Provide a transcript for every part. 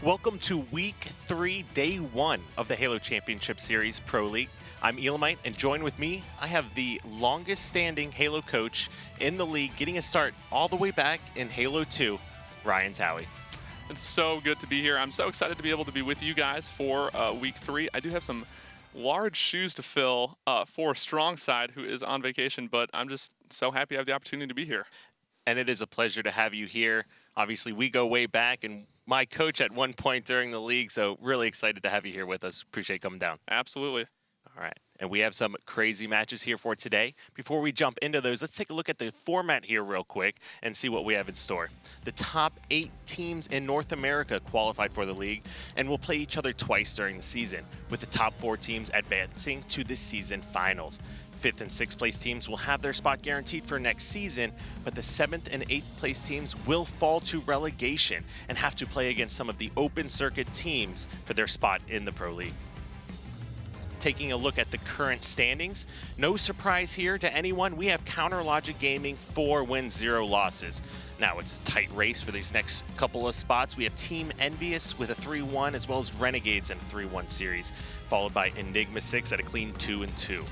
Welcome to Week 3, Day 1 of the Halo Championship Series Pro League. I'm Elamite, and join with me, I have the longest-standing Halo coach in the league, getting a start all the way back in Halo 2, Ryan Towie. It's so good to be here. I'm so excited to be able to be with you guys for Week 3. I do have some large shoes to fill for Strong Side, who is on vacation, but I'm just so happy I have the opportunity to be here. And it is a pleasure to have you here. Obviously, we go way back, and my coach at one point during the league, so really excited to have you here with us. Appreciate you coming down. Absolutely. All right, and we have some crazy matches here for today. Before we jump into those, let's take a look at the format here real quick and see what we have in store. The top 8 teams in North America qualified for the league and will play each other twice during the season, with the top 4 teams advancing to the season finals. 5th and 6th place teams will have their spot guaranteed for next season, but the 7th and 8th place teams will fall to relegation and have to play against some of the open circuit teams for their spot in the Pro League. Taking a look at the current standings, no surprise here to anyone, we have Counter Logic Gaming 4 wins, 0 losses. Now it's a tight race for these next couple of spots. We have Team Envious with a 3-1 as well as Renegades in a 3-1 series, followed by Enigma 6 at a clean 2-2.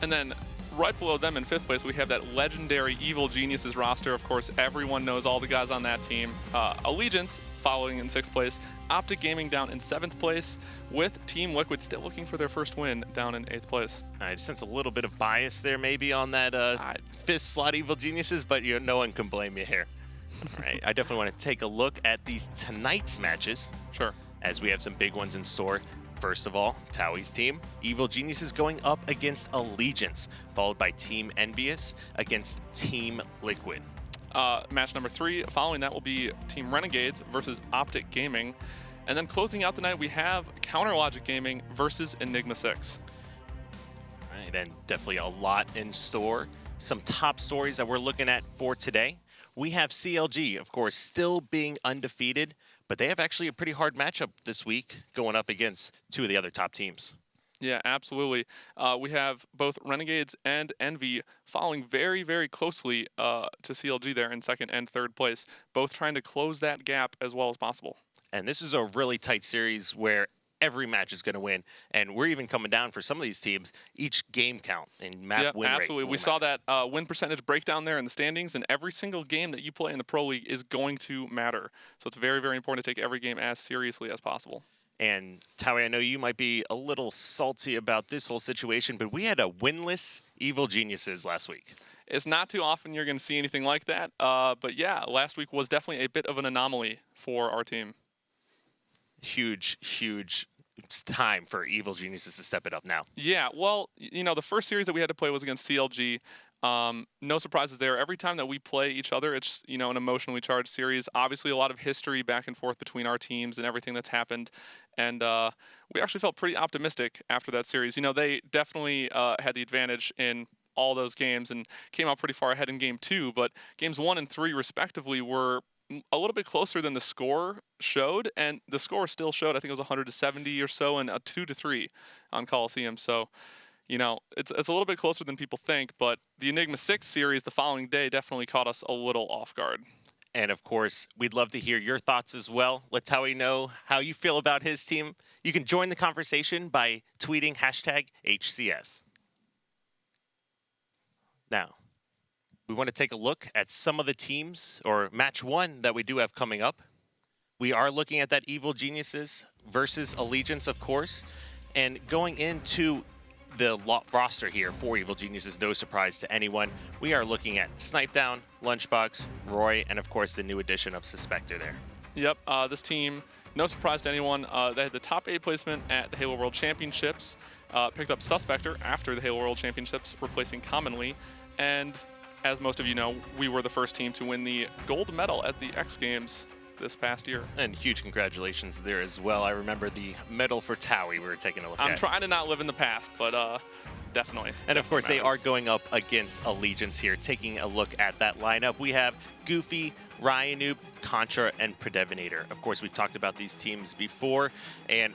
And then right below them in 5th place, we have that legendary Evil Geniuses roster. Of course, everyone knows all the guys on that team. Allegiance following in 6th place. Optic Gaming down in 7th place, with Team Liquid still looking for their first win down in 8th place. I sense a little bit of bias there maybe on that 5th slot Evil Geniuses, but no one can blame you here. All right, I definitely want to take a look at these tonight's matches. Sure. As we have some big ones in store. First of all, Towie's team, Evil Geniuses going up against Allegiance, followed by Team Envious against Team Liquid. Match number 3, following that will be Team Renegades versus Optic Gaming. And then closing out the night, we have Counter Logic Gaming versus Enigma 6. All right, and definitely a lot in store. Some top stories that we're looking at for today. We have CLG, of course, still being undefeated, but they have actually a pretty hard matchup this week going up against 2 of the other top teams. Yeah, absolutely. We have both Renegades and Envy following very, very closely to CLG there in 2nd and 3rd place, both trying to close that gap as well as possible. And this is a really tight series where every match is going to win, and we're even coming down for some of these teams, each game count and map win rate. Absolutely. We saw that win percentage breakdown there in the standings, and every single game that you play in the Pro League is going to matter. So it's very, very important to take every game as seriously as possible. And Towie, I know you might be a little salty about this whole situation, but we had a winless Evil Geniuses last week. It's not too often you're going to see anything like that, but yeah, last week was definitely a bit of an anomaly for our team. Huge time for Evil Geniuses to step it up now. Yeah, well, the first series that we had to play was against CLG. No surprises there. Every time that we play each other, it's, an emotionally charged series. Obviously, a lot of history back and forth between our teams and everything that's happened. And we actually felt pretty optimistic after that series. They definitely had the advantage in all those games and came out pretty far ahead in Game 2. But Games 1 and 3, respectively, were a little bit closer than the score showed, and the score still showed, I think it was 170 or so, and a 2-3 on Coliseum. So, it's a little bit closer than people think, but the Enigma 6 series the following day definitely caught us a little off guard. And of course, we'd love to hear your thoughts as well. Let Towie know how you feel about his team. You can join the conversation by tweeting #HCS. Now, we want to take a look at some of the teams, or match 1 that we do have coming up. We are looking at that Evil Geniuses versus Allegiance, of course. And going into the roster here for Evil Geniuses, no surprise to anyone, we are looking at Snipedown, Lunchbox, Roy, and of course the new addition of Suspector there. Yep, this team, no surprise to anyone, they had the top 8 placement at the Halo World Championships, picked up Suspector after the Halo World Championships, replacing Commonly, and as most of you know, we were the first team to win the gold medal at the X Games this past year. And huge congratulations there as well. I remember the medal for Towie we were taking a look at. I'm trying to not live in the past, but definitely. And of course, they are going up against Allegiance here. Taking a look at that lineup, we have Goofy, Ryanoob, Contra, and Predevinator. Of course, we've talked about these teams before, and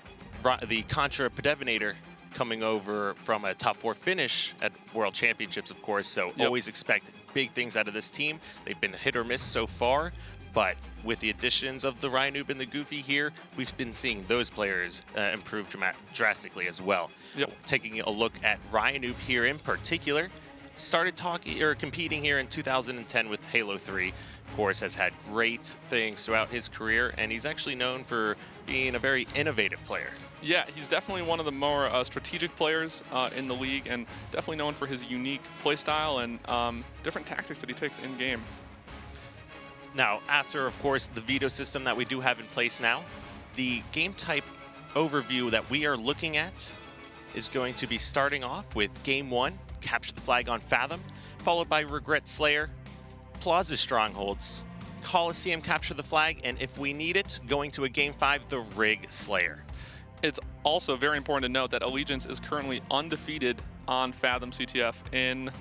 the Contra Predevinator coming over from a top 4 finish at World Championships, of course, so always expect big things out of this team. They've been hit or miss so far, But with the additions of the Ryanoob and the Goofy here, we've been seeing those players improve drastically as well. Yep. Taking a look at Ryanoob here in particular, started competing here in 2010 with Halo 3. Of course, has had great things throughout his career, and he's actually known for being a very innovative player. Yeah, he's definitely one of the more strategic players in the league, and definitely known for his unique playstyle and different tactics that he takes in game. Now, after, of course, the Veto system that we do have in place now, the game type overview that we are looking at is going to be starting off with Game 1, Capture the Flag on Fathom, followed by Regret Slayer, Plaza Strongholds, Coliseum Capture the Flag, and if we need it, going to a Game 5, the Rig Slayer. It's also very important to note that Allegiance is currently undefeated on Fathom CTF in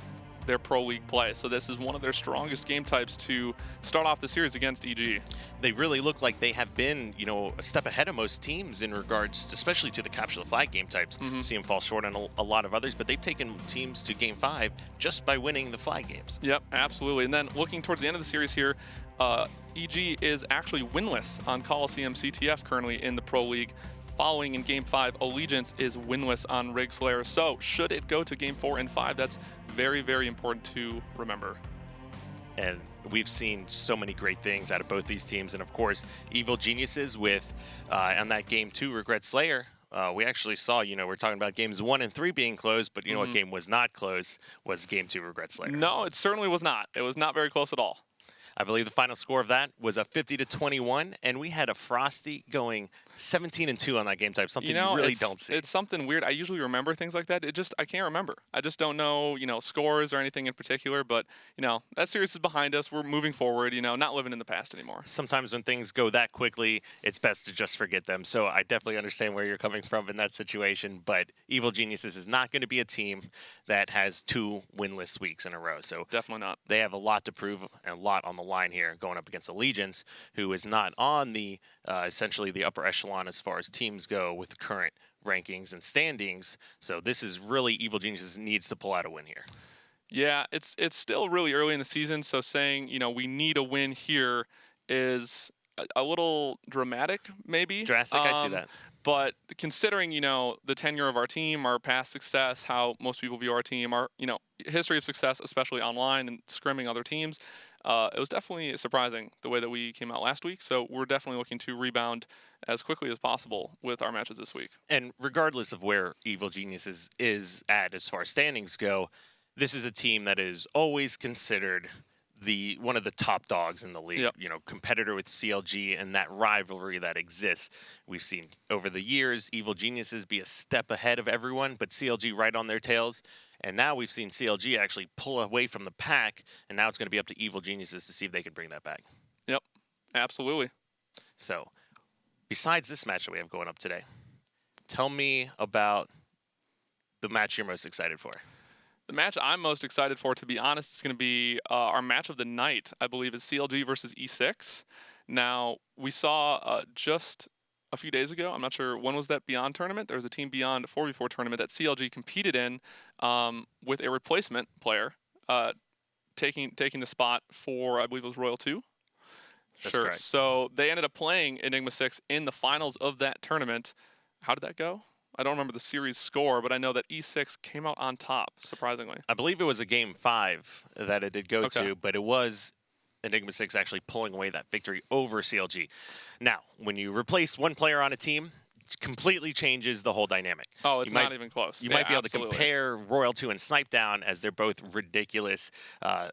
their Pro League play. So this is one of their strongest game types to start off the series against EG. They really look like they have been, a step ahead of most teams in regards, especially to the Capture the Flag game types. See them fall short on a lot of others, but they've taken teams to Game 5 just by winning the flag games. Yep, absolutely. And then looking towards the end of the series here, EG is actually winless on Coliseum CTF currently in the Pro League. Following in Game 5, Allegiance is winless on Rig Slayer. So should it go to Game 4 and 5, that's very, very important to remember. And we've seen so many great things out of both these teams. And of course, Evil Geniuses with, on that Game 2, Regret Slayer, we actually saw, we're talking about Games 1 and 3 being closed, but what game was not closed was Game 2, Regret Slayer. No, it certainly was not. It was not very close at all. I believe the final score of that was a 50-21, and we had a Frosty going 17-2 on that game type. Something you really don't see. It's something weird. I usually remember things like that. I can't remember. I just don't know, scores or anything in particular. But that series is behind us. We're moving forward. Not living in the past anymore. Sometimes when things go that quickly, it's best to just forget them. So I definitely understand where you're coming from in that situation. But Evil Geniuses is not going to be a team that has 2 winless weeks in a row. So definitely not. They have a lot to prove and a lot on the line here, going up against Allegiance, who is not on the essentially the upper echelon as far as teams go with the current rankings and standings. So this is really Evil Geniuses needs to pull out a win here. Yeah, it's still really early in the season, so saying we need a win here is a little dramatic, maybe. Drastic, I see that. But considering the tenure of our team, our past success, how most people view our team, our history of success, especially online and scrimming other teams, it was definitely surprising the way that we came out last week. So we're definitely looking to rebound as quickly as possible with our matches this week. And regardless of where Evil Geniuses is at as far as standings go, this is a team that is always considered one of the top dogs in the league. Yep. Competitor with CLG and that rivalry that exists. We've seen over the years Evil Geniuses be a step ahead of everyone, but CLG right on their tails. And now we've seen CLG actually pull away from the pack, and now it's going to be up to Evil Geniuses to see if they can bring that back. Yep, absolutely. So, besides this match that we have going up today, tell me about the match you're most excited for. The match I'm most excited for, to be honest, is going to be our match of the night, I believe, is CLG versus E6. Now, we saw just a few days ago, I'm not sure when was that Beyond tournament. There was a Team Beyond 4v4 tournament that CLG competed in with a replacement player taking the spot for, I believe it was Royal 2. That's sure. correct. So they ended up playing Enigma 6 in the finals of that tournament. How did that go? I don't remember the series score, but I know that E6 came out on top, surprisingly. I believe it was a Game 5 that it did go Okay. to, but it was Enigma 6 actually pulling away that victory over CLG. Now, when you replace one player on a team, it completely changes the whole dynamic. Oh, it's not even close. You Yeah, might be able absolutely. to compare Royal 2 and Snipe Down as they're both ridiculous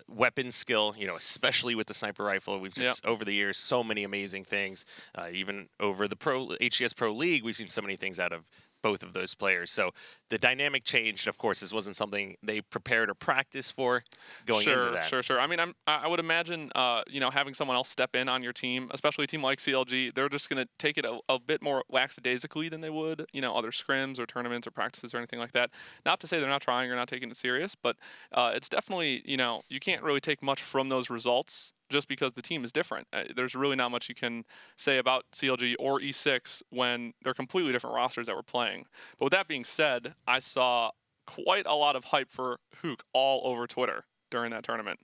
weapon skill, especially with the sniper rifle. We've just, over the years, so many amazing things. Even over the HCS Pro League, we've seen so many things out of both of those players. So the dynamic changed. Of course, this wasn't something they prepared or practiced for going into that. Sure. I mean, I would imagine, having someone else step in on your team, especially a team like CLG, they're just going to take it a bit more lackadaisically than they would, other scrims or tournaments or practices or anything like that. Not to say they're not trying or not taking it serious, but it's definitely, you can't really take much from those results just because the team is different. There's really not much you can say about CLG or E6 when they're completely different rosters that we're playing. But with that being said, I saw quite a lot of hype for Hook all over Twitter during that tournament.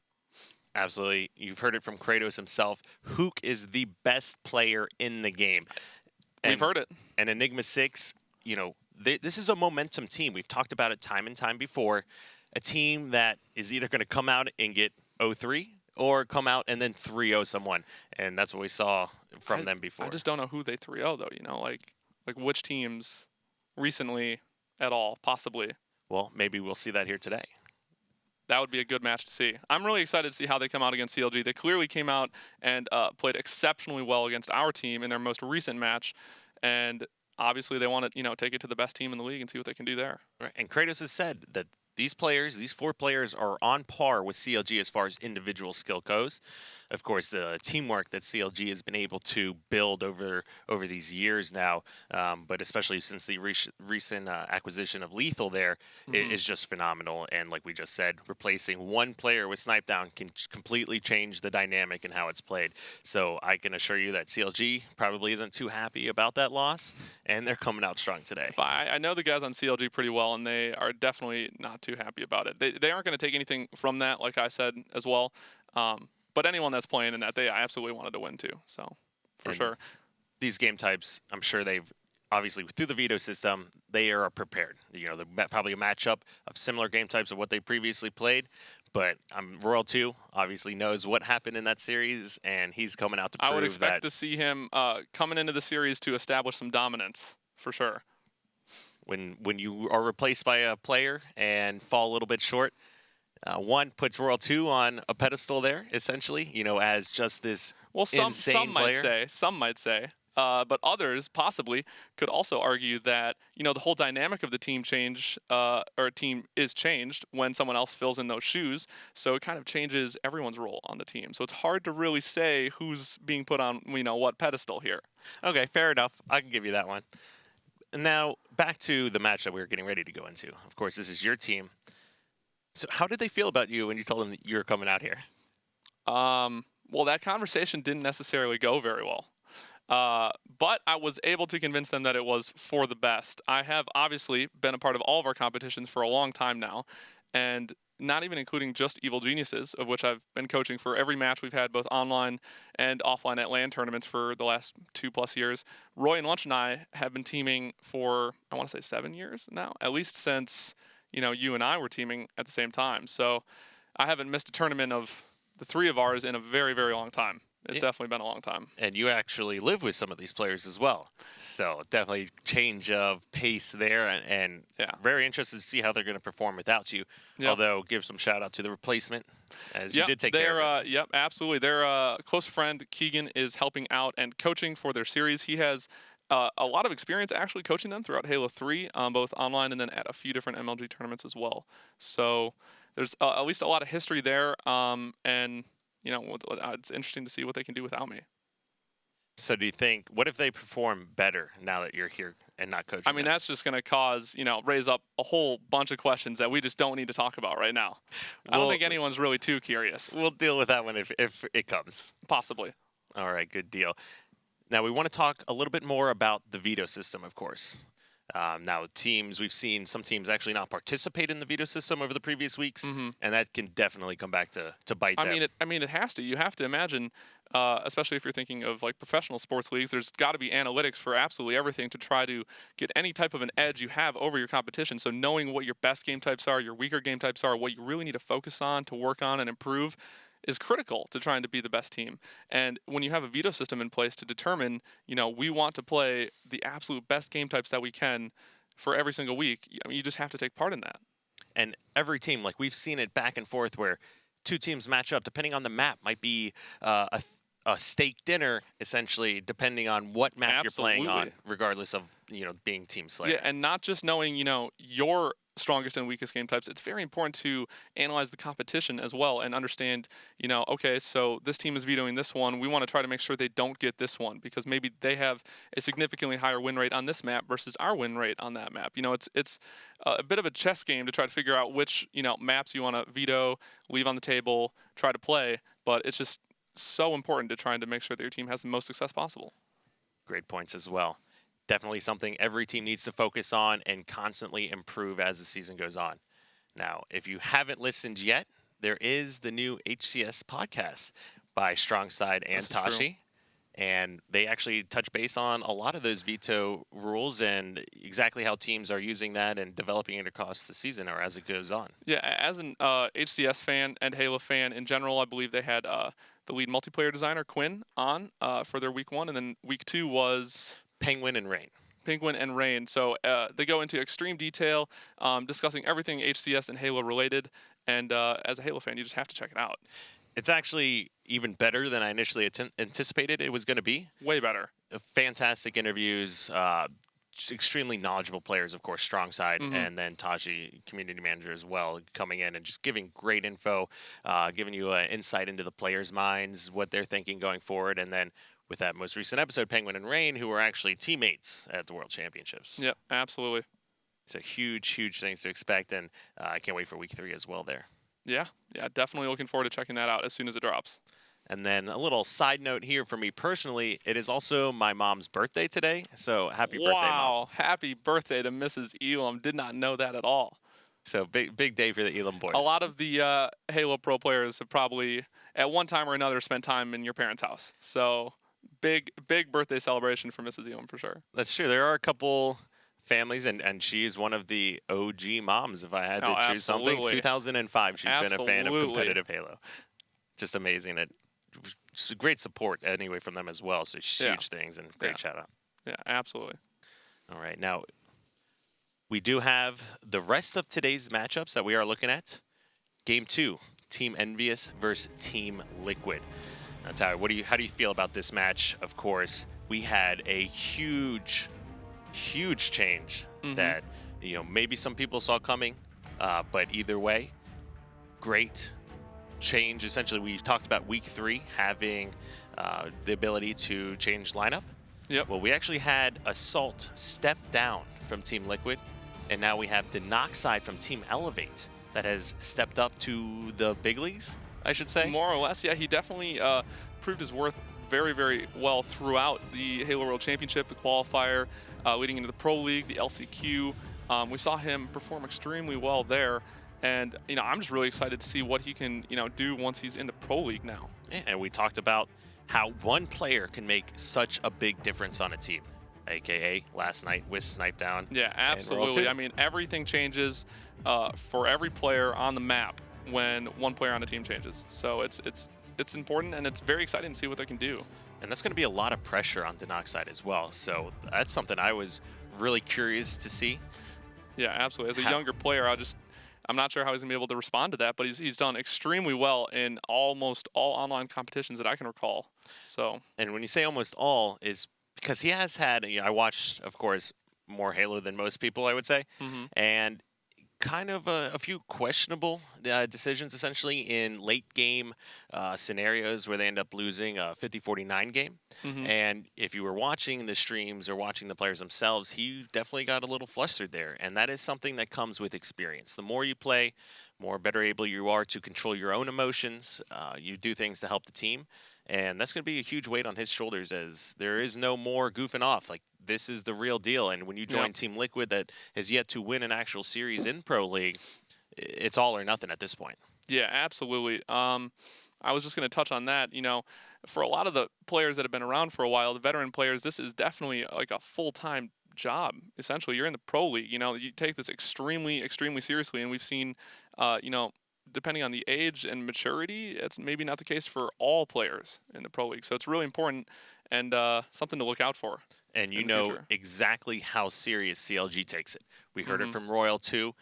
Absolutely. You've heard it from Kratos himself. Hook is the best player in the game. We've heard it. And Enigma 6, this is a momentum team. We've talked about it time and time before. A team that is either going to come out and get 0-3 or come out and then 3-0 someone. And that's what we saw from them before. I just don't know who they 3-0 though, like which teams recently at all, possibly. Well, maybe we'll see that here today. That would be a good match to see. I'm really excited to see how they come out against CLG. They clearly came out and played exceptionally well against our team in their most recent match, and obviously they want to, take it to the best team in the league and see what they can do there. Right. And Kratos has said that these 4 players, are on par with CLG as far as individual skill goes. Of course, the teamwork that CLG has been able to build over these years now, but especially since the recent acquisition of Lethal there, is just phenomenal. And like we just said, replacing one player with Snipe Down can completely change the dynamic and how it's played. So I can assure you that CLG probably isn't too happy about that loss, and they're coming out strong today. I know the guys on CLG pretty well, and they are definitely not too happy about it. They aren't going to take anything from that, like I said as well. But anyone that's playing in that, they absolutely wanted to win too. So, for sure. These game types, I'm sure they've, obviously, through the Veto system, they are prepared. They're probably a matchup of similar game types of what they previously played. But Royal 2 obviously knows what happened in that series, and he's coming out to prove that. I would expect to see him coming into the series to establish some dominance, for sure. When you are replaced by a player and fall a little bit short, one puts Royal 2 on a pedestal there, essentially, as just this insane player. Some might say, but others possibly could also argue that, the whole dynamic of the team team is changed when someone else fills in those shoes. So it kind of changes everyone's role on the team. So it's hard to really say who's being put on, what pedestal here. Okay, fair enough. I can give you that one. Now, back to the match that we were getting ready to go into. Of course, this is your team. So how did they feel about you when you told them that you were coming out here? Well, that conversation didn't necessarily go very well. But I was able to convince them that it was for the best. I have obviously been a part of all of our competitions for a long time now, and not even including just Evil Geniuses, of which I've been coaching for every match we've had, both online and offline at LAN tournaments for the last 2+ years. Roy and Lunch and I have been teaming for, I want to say 7 years now, at least since, you and I were teaming at the same time. So I haven't missed a tournament of the 3 of ours in a very, very long time. It's definitely been a long time. And you actually live with some of these players as well. So definitely change of pace there, and very interested to see how they're going to perform without you. Yep. Although, give some shout out to the replacement, as you did take care of it. Yep, absolutely. Their close friend, Keegan, is helping out and coaching for their series. He has a lot of experience actually coaching them throughout Halo 3, both online and then at a few different MLG tournaments as well. So there's at least a lot of history there, and it's interesting to see what they can do without me. So do you think, what if they perform better now that you're here and not coaching? I mean, that's just going to cause, raise up a whole bunch of questions that we just don't need to talk about right now. I don't think anyone's really too curious. We'll deal with that one if it comes. Possibly. All right, good deal. Now, we want to talk a little bit more about the Veto system, of course. Now, we've seen some teams actually not participate in the Veto system over the previous weeks, and that can definitely come back to bite them. It has to. You have to imagine, especially if you're thinking of like professional sports leagues, there's got to be analytics for absolutely everything to try to get any type of an edge you have over your competition. So knowing what your best game types are, your weaker game types are, what you really need to focus on, to work on and improve, is critical to trying to be the best team. And when you have a Veto system in place to determine, we want to play the absolute best game types that we can for every single week, you just have to take part in that. And every team, like we've seen it back and forth where 2 teams match up, depending on the map, might be a steak dinner, essentially, depending on what map you're playing on, regardless of, being Team Slayer. Yeah, and not just knowing, your strongest and weakest game types, it's very important to analyze the competition as well and understand, okay, so this team is vetoing this one. We want to try to make sure they don't get this one because maybe they have a significantly higher win rate on this map versus our win rate on that map. It's a bit of a chess game to try to figure out which, maps you want to veto, leave on the table, try to play, but it's just so important to trying to make sure that your team has the most success possible. Great points as well. Definitely something every team needs to focus on and constantly improve as the season goes on. Now, if you haven't listened yet, there is the new HCS podcast by Strongside and This is true. Tashi. And they actually touch base on a lot of those veto rules and exactly how teams are using that and developing it across the season or as it goes on. Yeah, as an HCS fan and Halo fan in general, I believe they had the lead multiplayer designer, Quinn, on for their week 1. And then week 2 was Penguin and Rain. Penguin and Rain. So they go into extreme detail, discussing everything HCS and Halo related. And as a Halo fan, you just have to check it out. It's actually even better than I initially anticipated it was going to be. Way better. Fantastic interviews, just extremely knowledgeable players, of course, Strongside, and then Taji, community manager as well, coming in and just giving great info, giving you an insight into the players' minds, what they're thinking going forward. And then with that most recent episode, Penguin and Rain, who were actually teammates at the World Championships. Yep, absolutely. So huge things to expect, and I can't wait for week 3 as well there. Yeah, definitely looking forward to checking that out as soon as it drops. And then a little side note here for me personally, it is also my mom's birthday today, so happy birthday, Mom. Wow, happy birthday to Mrs. Elam. Did not know that at all. So big day for the Elam boys. A lot of the Halo Pro players have probably, at one time or another, spent time in your parents' house. So big birthday celebration for Mrs. Elam for sure. That's true. There are a couple families, and she is one of the OG moms, if I had to choose something. 2005, she's been a fan of competitive Halo. Just amazing. Just great support anyway from them as well. So huge things and great shout out. Yeah, absolutely. All right, now we do have the rest of today's matchups that we are looking at. Game 2, Team Envious versus Team Liquid. Now, Tyler, how do you feel about this match? Of course, we had a huge change that maybe some people saw coming, but either way, great change. Essentially, we talked about week 3 having the ability to change lineup. Yep. Well, we actually had Assault step down from Team Liquid, and now we have Denoxide from Team Elevate that has stepped up to the big leagues, I should say. More or less, yeah. He definitely proved his worth very well throughout the Halo World Championship, the qualifier, leading into the Pro League, the LCQ. We saw him perform extremely well there. And, I'm just really excited to see what he can, do once he's in the Pro League now. Yeah, and we talked about how one player can make such a big difference on a team, a.k.a. last night with Snipe Down. Yeah, absolutely. I mean, everything changes for every player on the map when one player on the team changes. So it's important, and it's very exciting to see what they can do. And that's going to be a lot of pressure on Denoxide as well. So that's something I was really curious to see. Yeah, absolutely. As a younger player, I'm not sure how he's going to be able to respond to that, but he's done extremely well in almost all online competitions that I can recall. So. And when you say almost all, is because he has had, I watched, of course, more Halo than most people, I would say, and kind of a few questionable decisions, essentially, in late game scenarios where they end up losing a 50-49 game. And if you were watching the streams or watching the players themselves, he definitely got a little flustered there. And that is something that comes with experience. The more you play, more better able you are to control your own emotions. You do things to help the team. And that's going to be a huge weight on his shoulders, as there is no more goofing off. Like, this is the real deal. And when you join Team Liquid that has yet to win an actual series in Pro League, it's all or nothing at this point. Yeah, absolutely. I was just going to touch on that. For a lot of the players that have been around for a while, the veteran players, this is definitely like a full-time job. Essentially, you're in the Pro League. You take this extremely seriously, and we've seen, depending on the age and maturity, it's maybe not the case for all players in the Pro League. So it's really important and something to look out for. And you know exactly how serious CLG takes it. We heard it from Royal too.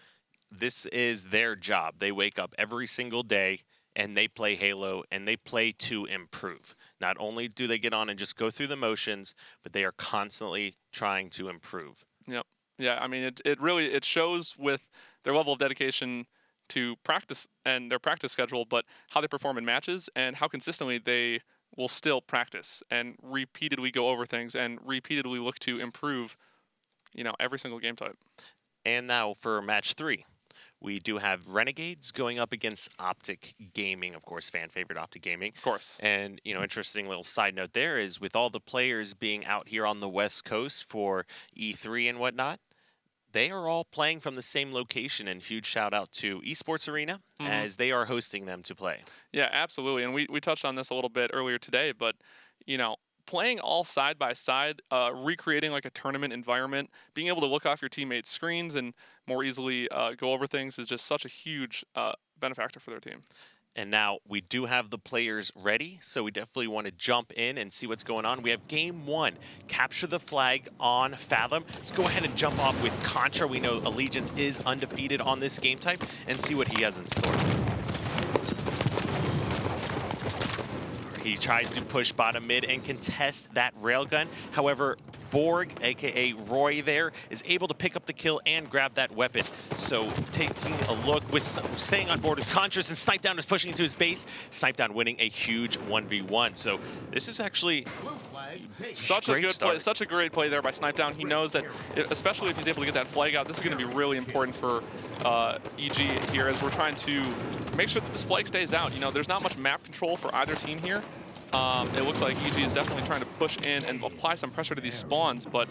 This is their job. They wake up every single day and they play Halo and they play to improve. Not only do they get on and just go through the motions, but they are constantly trying to improve. Yep. Yeah, I mean, it shows with their level of dedication to practice and their practice schedule, but how they perform in matches and how consistently they will still practice and repeatedly go over things and repeatedly look to improve, every single game type. And now for match 3, we do have Renegades going up against Optic Gaming, of course, fan favorite Optic Gaming. Of course. And, interesting little side note there is with all the players being out here on the West Coast for E3 and whatnot, they are all playing from the same location, and huge shout out to Esports Arena as they are hosting them to play. Yeah, absolutely. And we touched on this a little bit earlier today, but, you know, playing all side by side, recreating like a tournament environment, being able to look off your teammates' screens and more easily go over things is just such a huge benefactor for their team. And now we do have the players ready, so we definitely want to jump in and see what's going on. We have game one, capture the flag on Fathom. Let's go ahead and jump off with Contra. We know Allegiance is undefeated on this game type, and see what he has in store. He tries to push bottom mid and contest that railgun. However, Borg, aka Roy there, is able to pick up the kill and grab that weapon. So taking a look with staying on board with Contras, and Snipedown is pushing into his base. Snipedown winning a huge 1v1. So this is actually such a good play, such a great play there by Snipedown. He knows that, especially if he's able to get that flag out, this is going to be really important for EG here as we're trying to make sure that this flag stays out. You know, there's not much map control for either team here. It looks like EG is definitely trying to push in and apply some pressure to these spawns, but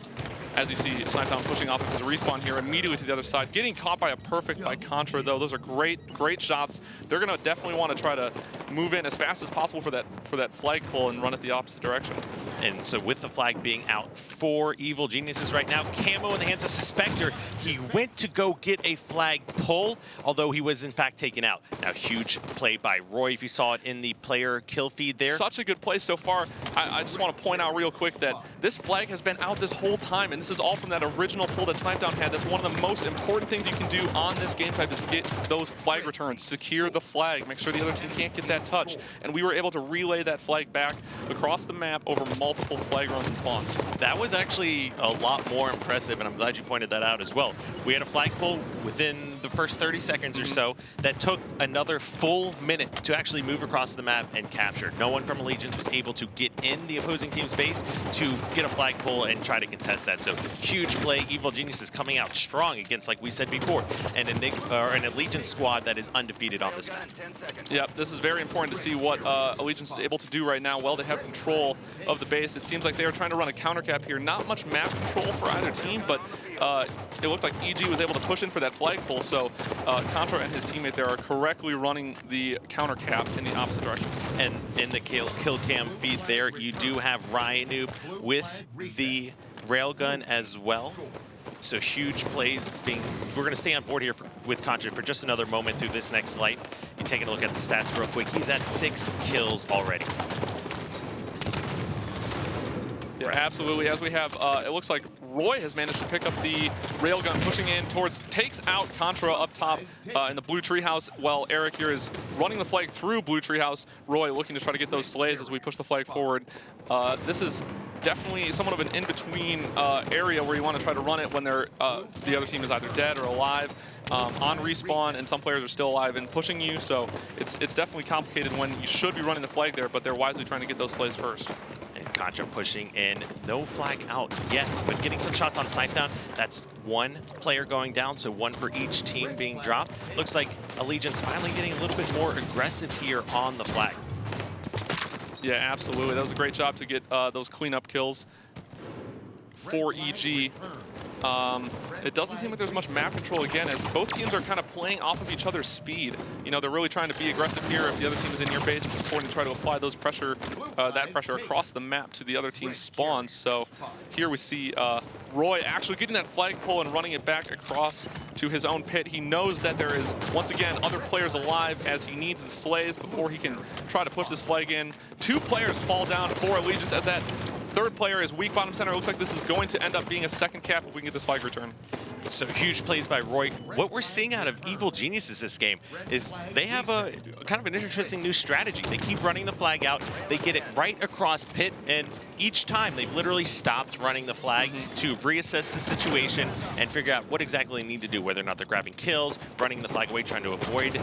as you see, Snipedown pushing off of his respawn here immediately to the other side. Getting caught by a perfect by Contra, though. Those are great shots. They're going to definitely want to try to move in as fast as possible for that flag pull and run it the opposite direction. And so with the flag being out for Evil Geniuses right now, Camo in the hands of Suspector. He went to go get a flag pull, although he was in fact taken out. Now, huge play by Roy, if you saw it in the player kill feed there. Such a good play so far. I just want to point out real quick that this flag has been out this whole time, and this is all from that original pull that Snipedown had. That's one of the most important things you can do on this game type is get those flag returns. Secure the flag. Make sure the other team can't get that touch. And we were able to relay that flag back across the map over multiple flag runs and spawns. That was actually a lot more impressive, and I'm glad you pointed that out as well. We had a flag pull within the first 30 seconds or so that took another full minute to actually move across the map and capture. No one from Allegiance was able to get in the opposing team's base to get a flag pull and try to contest that. So huge play. Evil Genius is coming out strong against, like we said before, an Allegiance squad that is undefeated on this map. Yep, this is very important to see what Allegiance is able to do right now. Well, they have control of the base. It seems like they are trying to run a counter cap here. Not much map control for either team, but it looked like EG was able to push in for that flag pull. So Contra and his teammate there are correctly running the counter cap in the opposite direction. And in the kill cam feed there, you do have Ryanoob with the railgun as well. So huge plays being. We're going to stay on board here with Contra for just another moment through this next life. You're taking a look at the stats real quick. He's at 6 kills already. Yeah, absolutely. As we have, it looks like Roy has managed to pick up the railgun, pushing in towards, takes out Contra up top in the blue treehouse, while Eric here is running the flag through blue treehouse. Roy looking to try to get those slays as we push the flag forward. This is definitely somewhat of an in-between area where you want to try to run it when the other team is either dead or alive, on respawn, and some players are still alive and pushing you. So it's definitely complicated when you should be running the flag there, but they're wisely trying to get those slays first. Contra pushing in, no flag out yet, but getting some shots on Snipedown. That's one player going down, so one for each team being dropped. Looks like Allegiance finally getting a little bit more aggressive here on the flag. Yeah, absolutely. That was a great job to get those cleanup kills for EG. It doesn't seem like there's much map control again, as both teams are kind of playing off of each other's speed. You know, they're really trying to be aggressive here. If the other team is in your base, it's important to try to apply those pressure, that pressure across the map to the other team's spawns. So here we see Roy actually getting that flag pull and running it back across to his own pit. He knows that there is, once again, other players alive as he needs the slays before he can try to push this flag in. 2 players fall down for Allegiance as that third player is weak bottom center. It looks like this is going to end up being a second cap if we can get this flag return. So huge plays by Roy. What we're seeing out of Evil Geniuses this game is they have a kind of an interesting new strategy. They keep running the flag out. They get it right across pit, and each time they've literally stopped running the flag to reassess the situation and figure out what exactly they need to do, whether or not they're grabbing kills, running the flag away, trying to avoid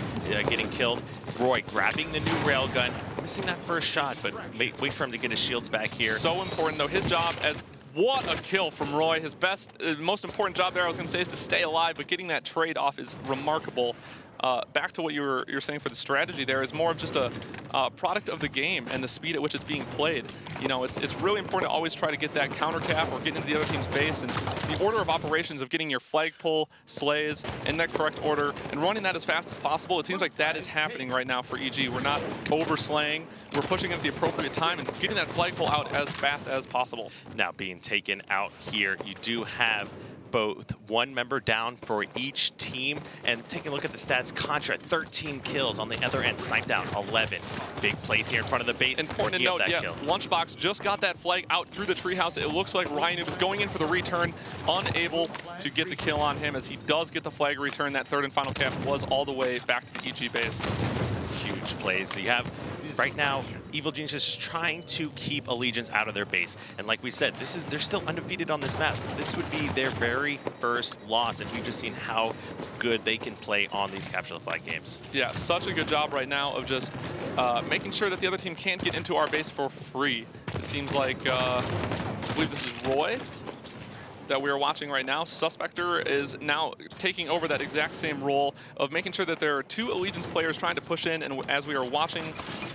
getting killed. Roy grabbing the new railgun, missing that first shot, but wait for him to get his shields back here. So important, though. His job as what a kill from Roy. His best, most important job there, I was going to say, is to stay alive, but getting that trade off is remarkable. back to what you're saying for the strategy there is more of just a product of the game and the speed at which it's being played. You know, it's really important to always try to get that counter cap or get into the other team's base, and the order of operations of getting your flagpole, slays in that correct order and running that as fast as possible. It seems like that is happening right now for EG. We're not overslaying. We're pushing at the appropriate time and getting that flagpole out as fast as possible. Now being taken out here, you do have both one member down for each team, and taking a look at the stats, Contra 13 kills on the other end, Snipe down 11. Big plays here in front of the base. Important to note, yeah, Lunchbox just got that flag out through the treehouse. It looks like Ryan is going in for the return, unable to get the kill on him as he does get the flag return. That third and final cap was all the way back to the EG base. Huge plays. So you have right now, Evil Geniuses is trying to keep Allegiance out of their base. And like we said, they're still undefeated on this map. This would be their very first loss, and we've just seen how good they can play on these capture the flag games. Yeah, such a good job right now of just making sure that the other team can't get into our base for free. It seems like, I believe this is Roy that we are watching right now. Suspector is now taking over that exact same role of making sure that there are two Allegiance players trying to push in, and as we are watching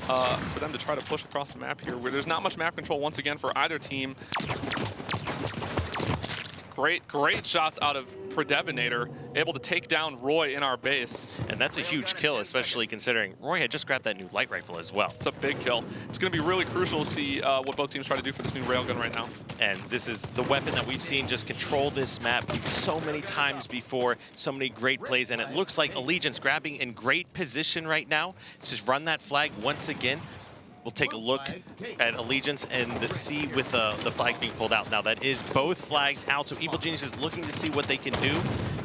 for them to try to push across the map here, where there's not much map control once again for either team. Great shots out of Predevinator, able to take down Roy in our base. And that's a huge kill, especially considering Roy had just grabbed that new light rifle as well. It's a big kill. It's going to be really crucial to see what both teams try to do for this new railgun right now. And this is the weapon that we've seen just control this map so many times before, so many great plays, and it looks like Allegiance grabbing in great position right now. Let's just run that flag once again. We'll take a look at Allegiance and see with the flag being pulled out. Now that is both flags out, so Evil Genius is looking to see what they can do,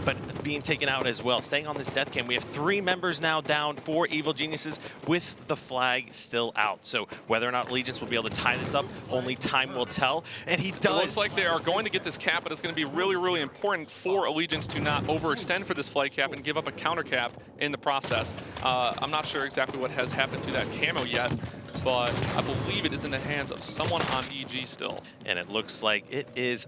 but being taken out as well. Staying on this death cam, we have 3 members now down for Evil Geniuses with the flag still out. So whether or not Allegiance will be able to tie this up, only time will tell. And he does. It looks like they are going to get this cap, but it's going to be really, really important for Allegiance to not overextend for this flag cap and give up a counter cap in the process. I'm not sure exactly what has happened to that camo yet, but I believe it is in the hands of someone on EG still. And it looks like it is,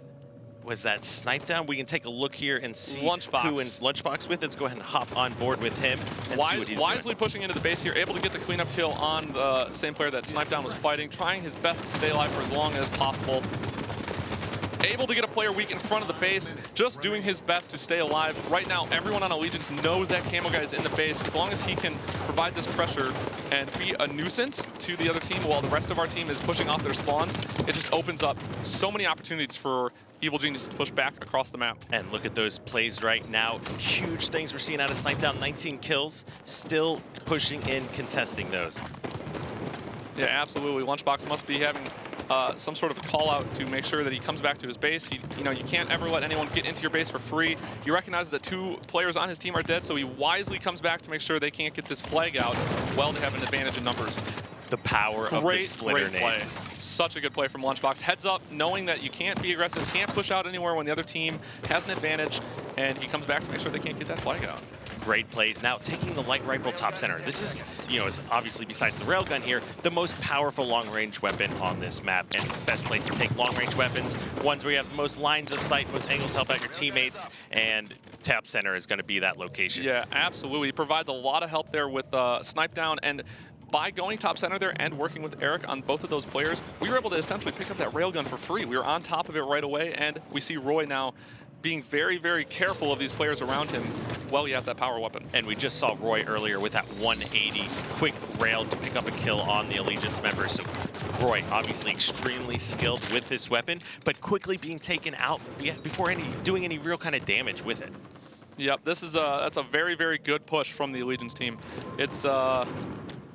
was that Snipe down? We can take a look here and see Lunchbox. who in Lunchbox with. Let's go ahead and hop on board with him and see what he's wisely doing. pushing into the base here, able to get the cleanup kill on the same player that Snipe down was fighting, trying his best to stay alive for as long as possible. Able to get a player weak in front of the base, just doing his best to stay alive. Right now, everyone on Allegiance knows that Camo guy is in the base. As long as he can provide this pressure and be a nuisance to the other team while the rest of our team is pushing off their spawns, it just opens up so many opportunities for Evil Genius to push back across the map. And look at those plays right now. Huge things we're seeing out of Snipe down, 19 kills, still pushing in, contesting those. Yeah, absolutely. Lunchbox must be having some sort of a call out to make sure that he comes back to his base. You know, you can't ever let anyone get into your base for free. He recognizes that 2 players on his team are dead, so he wisely comes back to make sure they can't get this flag out. Well, they have an advantage in numbers. The power of the splitter Great play. Such a good play from Lunchbox. Heads up, knowing that you can't be aggressive, can't push out anywhere when the other team has an advantage, and he comes back to make sure they can't get that flag out. Great plays. Now taking the light rifle top center. This is, you know, is obviously besides the railgun here, the most powerful long-range weapon on this map, and best place to take long-range weapons. Ones where you have the most lines of sight, most angles to help out your teammates, and top center is going to be that location. Yeah, absolutely. He provides a lot of help there with Snipe down, and by going top center there and working with Eric on both of those players, we were able to essentially pick up that railgun for free. We were on top of it right away, and we see Roy now being very, very careful of these players around him while he has that power weapon. And we just saw Roy earlier with that 180 quick rail to pick up a kill on the Allegiance member. So Roy obviously extremely skilled with this weapon, but quickly being taken out before doing any real kind of damage with it. Yep, this is that's a very, very good push from the Allegiance team. It's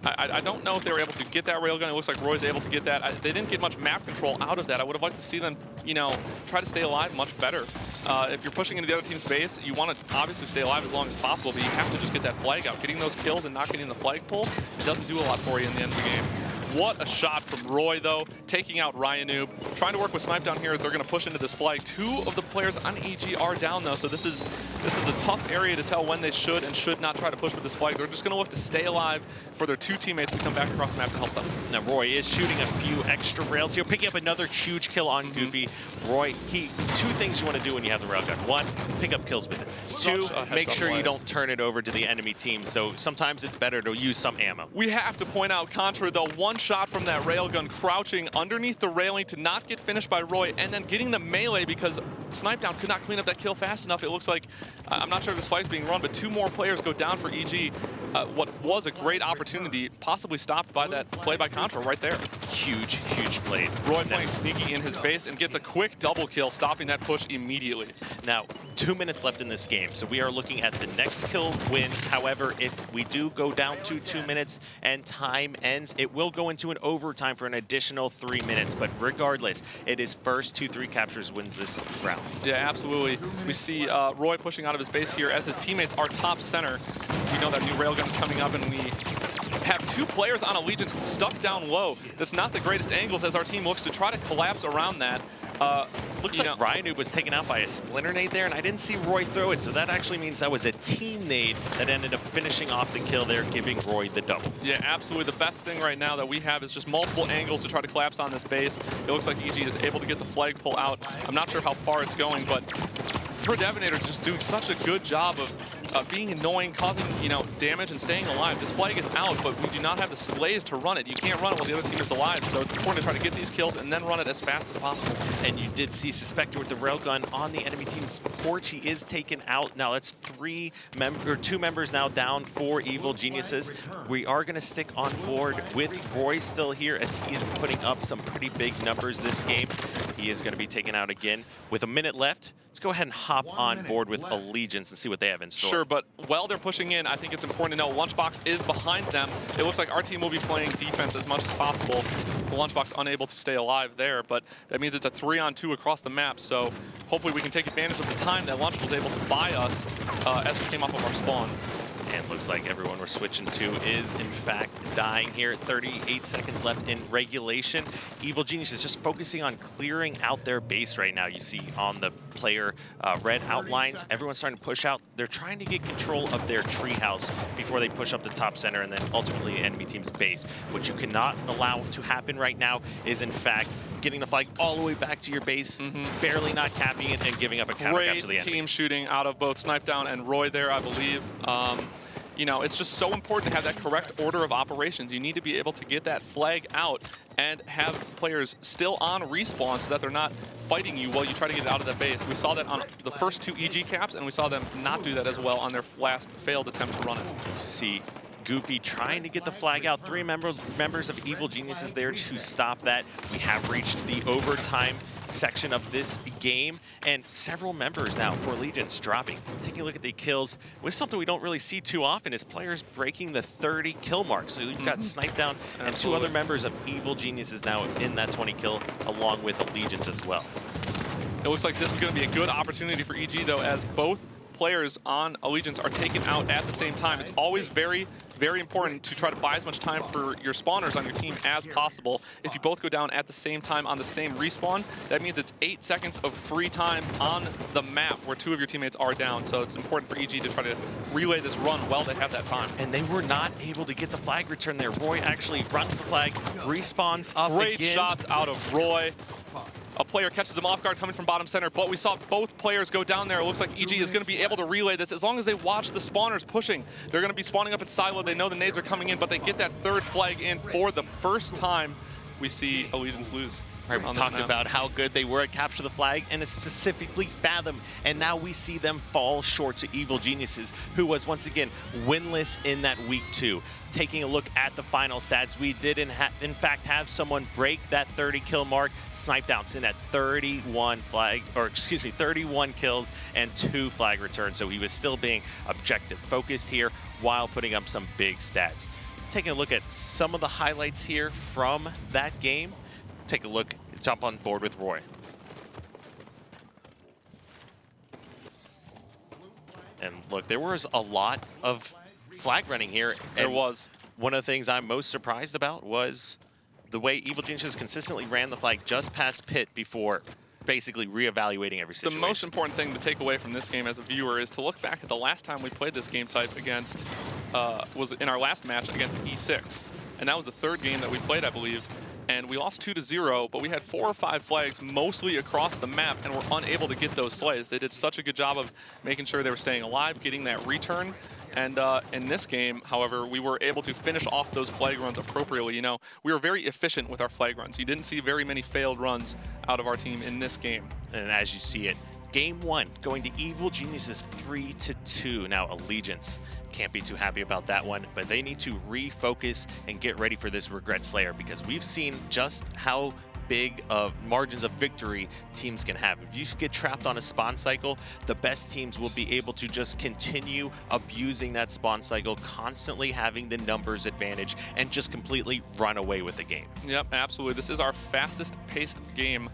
I don't know if they were able to get that railgun. It looks like Roy's able to get that. They didn't get much map control out of that. I would have liked to see them, you know, try to stay alive much better. If you're pushing into the other team's base, you want to obviously stay alive as long as possible, but you have to just get that flag out. Getting those kills and not getting the flagpole doesn't do a lot for you in the end of the game. What a shot from Roy, though, taking out Ryanoob. Trying to work with Snipe down here as they're going to push into this flag. 2 of the players on EG are down, though, so this is a tough area to tell when they should and should not try to push with this flag. They're just going to look to stay alive for their 2 teammates to come back across the map to help them. Now, Roy is shooting a few extra rails here, picking up another huge kill on Goofy. Roy, 2 things you want to do when you have the railgun. 1, pick up kills with it. 2, make sure you don't turn it over to the enemy team, so sometimes it's better to use some ammo. We have to point out Contra, though, 1 shot from that railgun, crouching underneath the railing to not get finished by Roy, and then getting the melee because Snipedown could not clean up that kill fast enough. It looks like, I'm not sure if this flag's being run, but 2 more players go down for EG. What was a great opportunity, possibly stopped by that play by Contra right there. Huge plays. Roy playing sneaky in his base and gets a quick double kill, stopping that push immediately. Now, 2 minutes left in this game, so we are looking at the next kill wins. However, if we do go down to 2 minutes and time ends, it will go into an overtime for an additional 3 minutes. But regardless, it is first 2-3 captures wins this round. Yeah, absolutely. We see Roy pushing out of his base here as his teammates are top center. We know that new railgun is coming up, and we have 2 players on Allegiance stuck down low. That's not the greatest angles as our team looks to try to collapse around that. Looks like Ryanoob was taken out by a splinter nade there, and I didn't see Roy throw it, so that actually means that was a team nade that ended up finishing off the kill there, giving Roy the double. Yeah, absolutely. The best thing right now that we have is just multiple angles to try to collapse on this base. It looks like EG is able to get the flagpole out. I'm not sure how far it's going, but Predevenator just doing such a good job of being annoying, causing, damage and staying alive. This flag is out, but we do not have the slays to run it. You can't run it while the other team is alive, so it's important to try to get these kills and then run it as fast as possible. And you did see Suspector with the railgun on the enemy team's porch. He is taken out. Now that's 2 members now down for Evil Geniuses. We are going to stick on board with Roy still here as he is putting up some pretty big numbers this game. He is going to be taken out again. With a minute left, let's go ahead and hop on board with Allegiance and see what they have in store. Sure, but while they're pushing in, I think it's important to know Lunchbox is behind them. It looks like our team will be playing defense as much as possible. Lunchbox unable to stay alive there, but that means it's a 3-on-2 across the map, so hopefully we can take advantage of the time that Lunch was able to buy us as we came off of our spawn. And looks like everyone we're switching to is, in fact, dying here. 38 seconds left in regulation. Evil Genius is just focusing on clearing out their base right now. You see on the player red outlines, everyone's starting to push out. They're trying to get control of their treehouse before they push up the top center and then ultimately enemy team's base. What you cannot allow to happen right now is, in fact, getting the flag all the way back to your base, barely not capping it, and giving up a counter cap to the enemy. Great team shooting out of both Snipedown and Roy there, I believe. It's just so important to have that correct order of operations. You need to be able to get that flag out and have players still on respawn so that they're not fighting you while you try to get it out of that base. We saw that on the first 2 EG caps, and we saw them not do that as well on their last failed attempt to run it. See Goofy trying to get the flag out. 3 members of Evil Geniuses there to stop that. We have reached the overtime section of this game, and several members now for Allegiance dropping. Taking a look at the kills, which is something we don't really see too often, is players breaking the 30 kill mark. So you've got Snipedown and 2 other members of Evil Geniuses now in that 20 kill, along with Allegiance as well. It looks like this is going to be a good opportunity for EG, though, as both players on Allegiance are taken out at the same time. It's always very, very important to try to buy as much time for your spawners on your team as possible. If you both go down at the same time on the same respawn, that means it's 8 seconds of free time on the map where 2 of your teammates are down. So it's important for EG to try to relay this run while they have that time. And they were not able to get the flag return there. Roy actually runs the flag, respawns up again. Great shots out of Roy. A player catches him off guard coming from bottom center, but we saw both players go down there. It looks like EG is going to be able to relay this as long as they watch the spawners pushing. They're going to be spawning up at silo. They know the nades are coming in, but they get that 3rd flag in for the first time. We see Allegiance lose. Right, we talked about how good they were at capture the flag and specifically Fathom, and now we see them fall short to Evil Geniuses, who was once again winless in that week 2. Taking a look at the final stats, we did in fact have someone break that 30 kill mark. Snipedown in at 31 kills and 2 flag returns, so he was still being objective focused here while putting up some big stats. Taking a look at some of the highlights here from that game. Take a look, jump on board with Roy. And look, there was a lot of flag running here. There was. One of the things I'm most surprised about was the way Evil Geniuses consistently ran the flag just past pit before basically reevaluating every The situation. most important thing to take away from this game as a viewer is to look back at the last time we played this game type against, was in our last match against E6. And that was the third game that we played, I believe. And we lost 2-0, but we had 4 or 5 flags mostly across the map and were unable to get those slays. They did such a good job of making sure they were staying alive, getting that return. And in this game, however, we were able to finish off those flag runs appropriately. You know, we were very efficient with our flag runs. You didn't see very many failed runs out of our team in this game. And as you see it, Game 1 going to Evil Geniuses 3-2. Now Allegiance can't be too happy about that one, but they need to refocus and get ready for this Regret Slayer, because we've seen just how big of margins of victory teams can have. If you get trapped on a spawn cycle, the best teams will be able to just continue abusing that spawn cycle, constantly having the numbers advantage, and just completely run away with the game. Yep, absolutely. This is our fastest paced game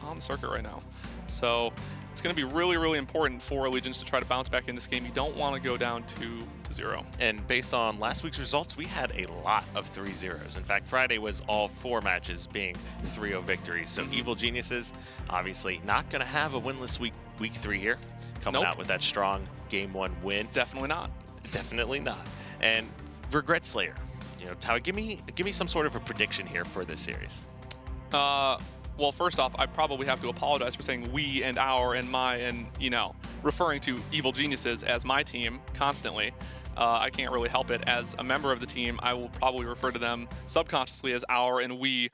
on the circuit right now. So it's going to be really, really important for Allegiance to try to bounce back in this game. You don't want to go down 2-0. And based on last week's results, we had a lot of 3-0s. In fact, Friday was all 4 matches being 3-0 victories. So Evil Geniuses, obviously not going to have a winless week 3 here, coming out with that strong Game 1 win. Definitely not. Definitely not. And Regret Slayer, you know, Tao, give me some sort of a prediction here for this series. Well, first off, I probably have to apologize for saying we and our and my and, you know, referring to Evil Geniuses as my team constantly. I can't really help it. As a member of the team, I will probably refer to them subconsciously as our and we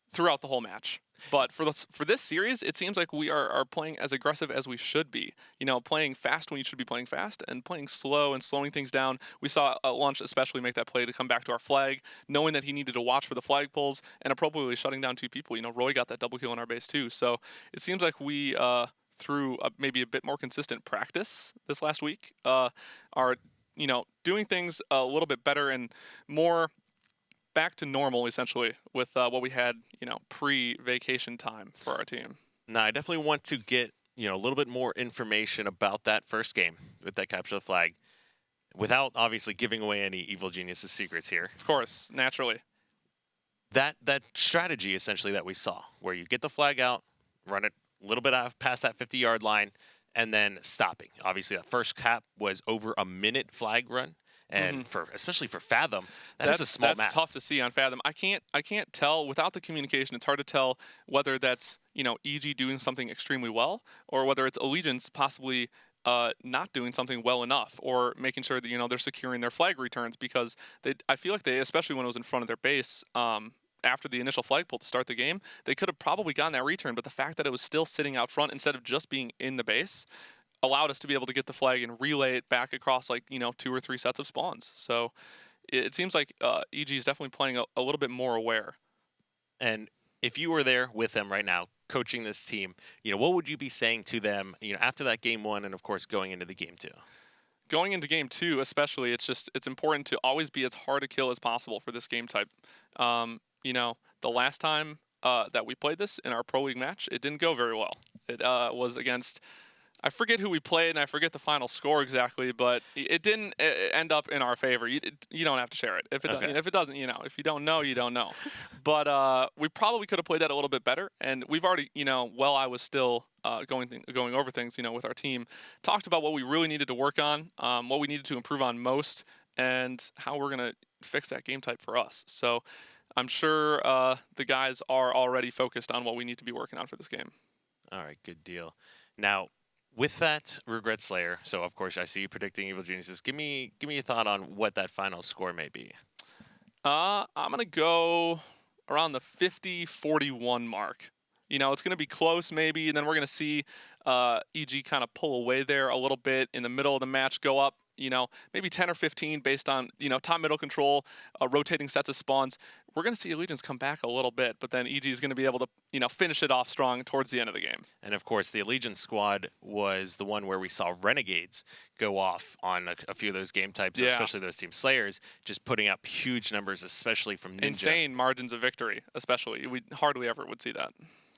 throughout the whole match. But for this series, it seems like we are playing as aggressive as we should be. You know, playing fast when you should be playing fast, and playing slow and slowing things down. We saw Lunch especially make that play to come back to our flag, knowing that he needed to watch for the flag pulls and appropriately shutting down 2 people. You know, Roy got that double kill on our base too. So it seems like we, through maybe a bit more consistent practice this last week, are, you know, doing things a little bit better and more back to normal, essentially, with what we had, you know, pre-vacation time for our team. Now, I definitely want to get, you know, a little bit more information about that first game with that capture the flag, without obviously giving away any Evil Geniuses secrets here. Of course, naturally. That strategy, essentially, that we saw, where you get the flag out, run it a little bit out past that 50-yard line, and then stopping. Obviously, that first cap was over a minute flag run. And especially for Fathom, that's a small map. That's tough to see on Fathom. I can't tell without the communication. It's hard to tell whether that's, you know, EG doing something extremely well, or whether it's Allegiance possibly not doing something well enough, or making sure that, you know, they're securing their flag returns, because I feel like they, especially when it was in front of their base, after the initial flag pull to start the game, they could have probably gotten that return, but the fact that it was still sitting out front instead of just being in the base allowed us to be able to get the flag and relay it back across, like, you know, 2 or 3 sets of spawns. So it seems like EG is definitely playing a little bit more aware. And if you were there with them right now, coaching this team, you know, what would you be saying to them, you know, after that Game 1 and, of course, going into the Game 2? Going into Game 2 especially, it's important to always be as hard to kill as possible for this game type. You know, the last time that we played this in our Pro League match, it didn't go very well. It was against, I forget who we played, and I forget the final score exactly, but it didn't end up in our favor. You don't have to share it. If it doesn't, you know, if you don't know, you don't know. But we probably could have played that a little bit better, and we've already, you know, while I was still going over things, you know, with our team, talked about what we really needed to work on, what we needed to improve on most, and how we're going to fix that game type for us. So I'm sure the guys are already focused on what we need to be working on for this game. All right, good deal. Now, with that Regret Slayer, so of course I see you predicting Evil Geniuses. Give me a thought on what that final score may be. I'm gonna go around the 50-41 mark. You know, it's gonna be close maybe, and then we're gonna see EG kind of pull away there a little bit in the middle of the match, go up, you know, maybe 10 or 15 based on, you know, top middle control, rotating sets of spawns. We're going to see Allegiance come back a little bit, but then EG is going to be able to, you know, finish it off strong towards the end of the game. And of course, the Allegiance squad was the one where we saw Renegades go off on a few of those game types, especially those Team Slayers, just putting up huge numbers, especially from Ninja. Insane margins of victory, especially. We hardly ever would see that.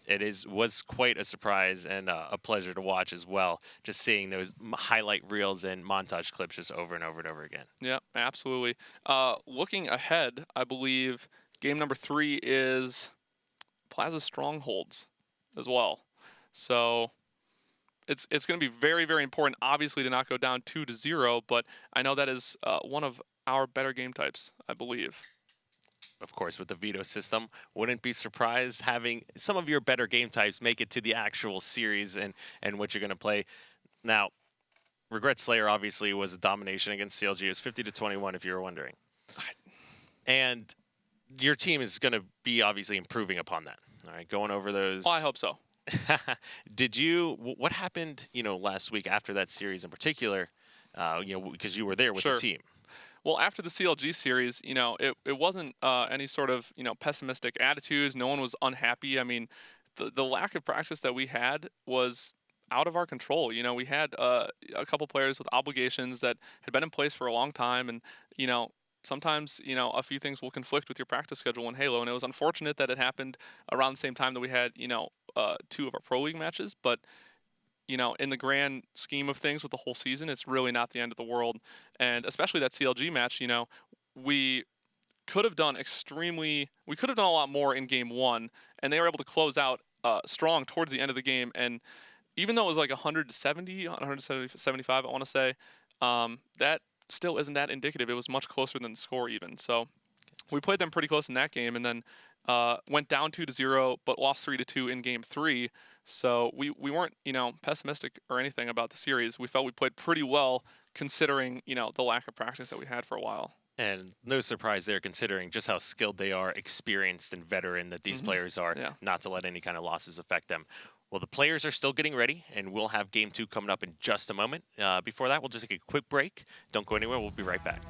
It was quite a surprise and a pleasure to watch as well, just seeing those highlight reels and montage clips just over and over and over again. Yeah, absolutely. Looking ahead, I believe Game number 3 is Plaza Strongholds as well. So it's going to be very, very important, obviously, to not go down 2-0, but I know that is one of our better game types, I believe. Of course, with the Veto system, wouldn't be surprised having some of your better game types make it to the actual series and what you're going to play. Now, Regret Slayer obviously was a domination against CLG. It was 50-21, if you were wondering. And your team is going to be obviously improving upon that. All right, going over those. Oh, I hope so. What happened, last week after that series in particular, because you were there with the team? Well, after the CLG series, it wasn't any sort of, pessimistic attitudes. No one was unhappy. I mean, the lack of practice that we had was out of our control. We had a couple players with obligations that had been in place for a long time, and sometimes a few things will conflict with your practice schedule in Halo, and it was unfortunate that it happened around the same time that we had 2 of our Pro League matches. But in the grand scheme of things with the whole season, it's really not the end of the world. And especially that CLG match, we could have done a lot more in game 1, and they were able to close out strong towards the end of the game. And even though it was like 175, I want to say, that still isn't that indicative. It was much closer than the score even. So we played them pretty close in that game, and then went down 2-0, but lost 3-2 in game 3. So we weren't, pessimistic or anything about the series. We felt we played pretty well considering, the lack of practice that we had for a while. And no surprise there, considering just how skilled they are, experienced and veteran that these players are, not to let any kind of losses affect them. Well, the players are still getting ready, and we'll have Game 2 coming up in just a moment. Before that, we'll just take a quick break. Don't go anywhere. We'll be right back.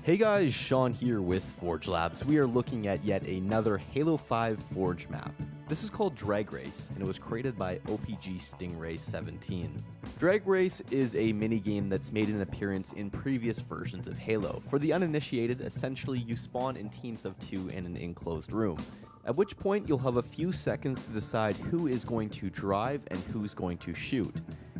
Hey guys, Sean here with Forge Labs. We are looking at yet another Halo 5 Forge map. This is called Drag Race, and it was created by OPG Stingray 17. Drag Race is a minigame that's made an appearance in previous versions of Halo. For the uninitiated, essentially you spawn in teams of 2 in an enclosed room, at which point you'll have a few seconds to decide who is going to drive and who's going to shoot.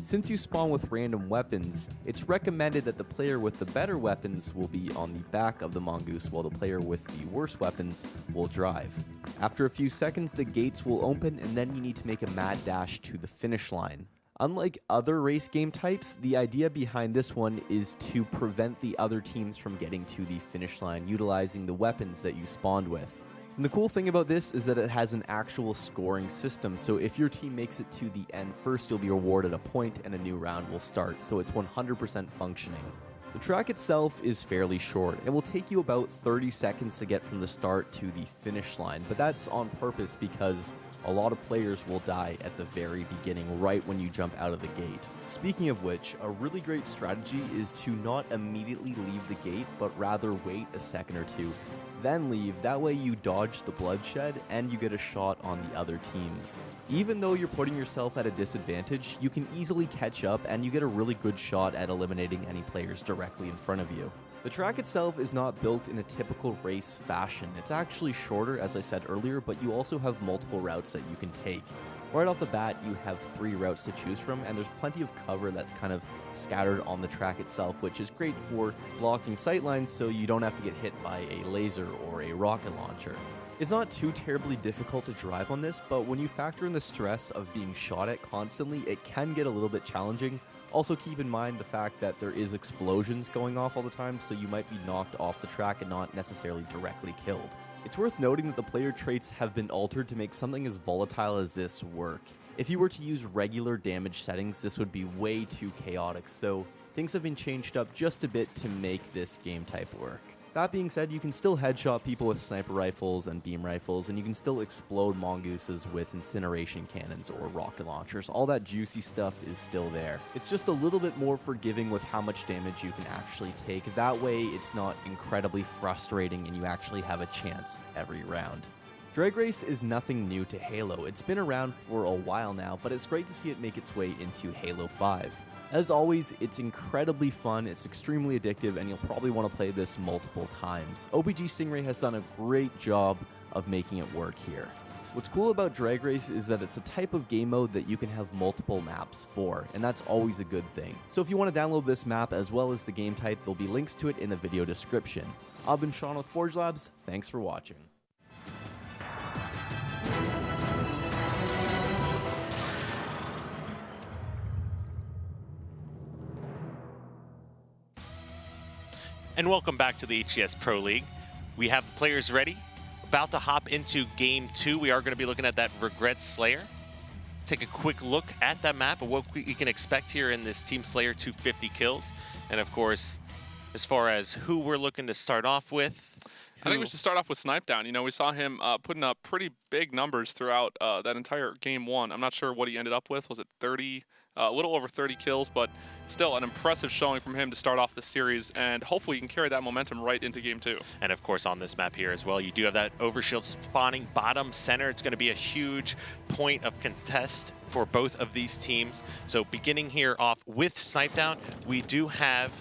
Since you spawn with random weapons, it's recommended that the player with the better weapons will be on the back of the mongoose while the player with the worse weapons will drive. After a few seconds, the gates will open and then you need to make a mad dash to the finish line. Unlike other race game types, the idea behind this one is to prevent the other teams from getting to the finish line utilizing the weapons that you spawned with. And the cool thing about this is that it has an actual scoring system, so if your team makes it to the end first, you'll be rewarded a point and a new round will start, so it's 100% functioning. The track itself is fairly short. It will take you about 30 seconds to get from the start to the finish line, but that's on purpose because a lot of players will die at the very beginning, right when you jump out of the gate. Speaking of which, a really great strategy is to not immediately leave the gate, but rather wait a second or two, then leave. That way you dodge the bloodshed and you get a shot on the other teams. Even though you're putting yourself at a disadvantage, you can easily catch up and you get a really good shot at eliminating any players directly in front of you. The track itself is not built in a typical race fashion. It's actually shorter, as I said earlier, but you also have multiple routes that you can take. Right off the bat, you have 3 routes to choose from, and there's plenty of cover that's kind of scattered on the track itself, which is great for blocking sightlines so you don't have to get hit by a laser or a rocket launcher. It's not too terribly difficult to drive on this, but when you factor in the stress of being shot at constantly, it can get a little bit challenging. Also keep in mind the fact that there is explosions going off all the time, so you might be knocked off the track and not necessarily directly killed. It's worth noting that the player traits have been altered to make something as volatile as this work. If you were to use regular damage settings, this would be way too chaotic, so things have been changed up just a bit to make this game type work. That being said, you can still headshot people with sniper rifles and beam rifles, and you can still explode mongooses with incineration cannons or rocket launchers. All that juicy stuff is still there. It's just a little bit more forgiving with how much damage you can actually take. That way, it's not incredibly frustrating and you actually have a chance every round. Drag Race is nothing new to Halo. It's been around for a while now, but it's great to see it make its way into Halo 5. As always, it's incredibly fun, it's extremely addictive, and you'll probably want to play this multiple times. OPG Stingray has done a great job of making it work here. What's cool about Drag Race is that it's a type of game mode that you can have multiple maps for, and that's always a good thing. So if you want to download this map as well as the game type, there'll be links to it in the video description. I've been Sean with Forge Labs, thanks for watching. And welcome back to the HCS Pro League. We have the players ready, about to hop into Game 2. We are going to be looking at that Regret Slayer. Take a quick look at that map and what we can expect here in this Team Slayer 250 kills. And of course, as far as who we're looking to start off with. I think we should start off with Snipedown. You know, we saw him putting up pretty big numbers throughout that entire Game 1. I'm not sure what he ended up with. Was it 30? A little over 30 kills, but still an impressive showing from him to start off the series, and hopefully he can carry that momentum right into Game 2. And of course on this map here as well, you do have that overshield spawning bottom center. It's going to be a huge point of contest for both of these teams. So beginning here off with Snipedown, we do have,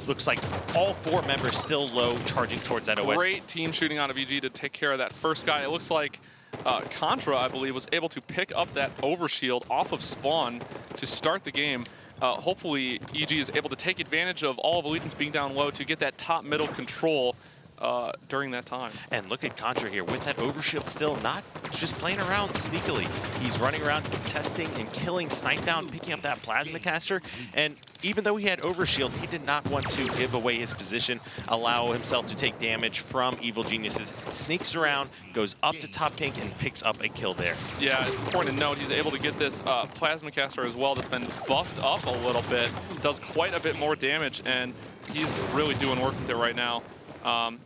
looks like all 4 members still low, charging towards that OS. Great team shooting out of EG to take care of that first guy. It looks like Contra, I believe, was able to pick up that overshield off of spawn to start the game. Hopefully, EG is able to take advantage of all of Allegiance being down low to get that top-middle control during that time. And look at Contra here with that overshield still, not just playing around sneakily. He's running around contesting and killing Snipedown, picking up that plasma caster. And even though he had overshield, he did not want to give away his position, allow himself to take damage from Evil Geniuses. Sneaks around, goes up to top pink, and picks up a kill there. Yeah, it's important to note he's able to get this plasma caster as well that's been buffed up a little bit. Does quite a bit more damage, and he's really doing work with it right now.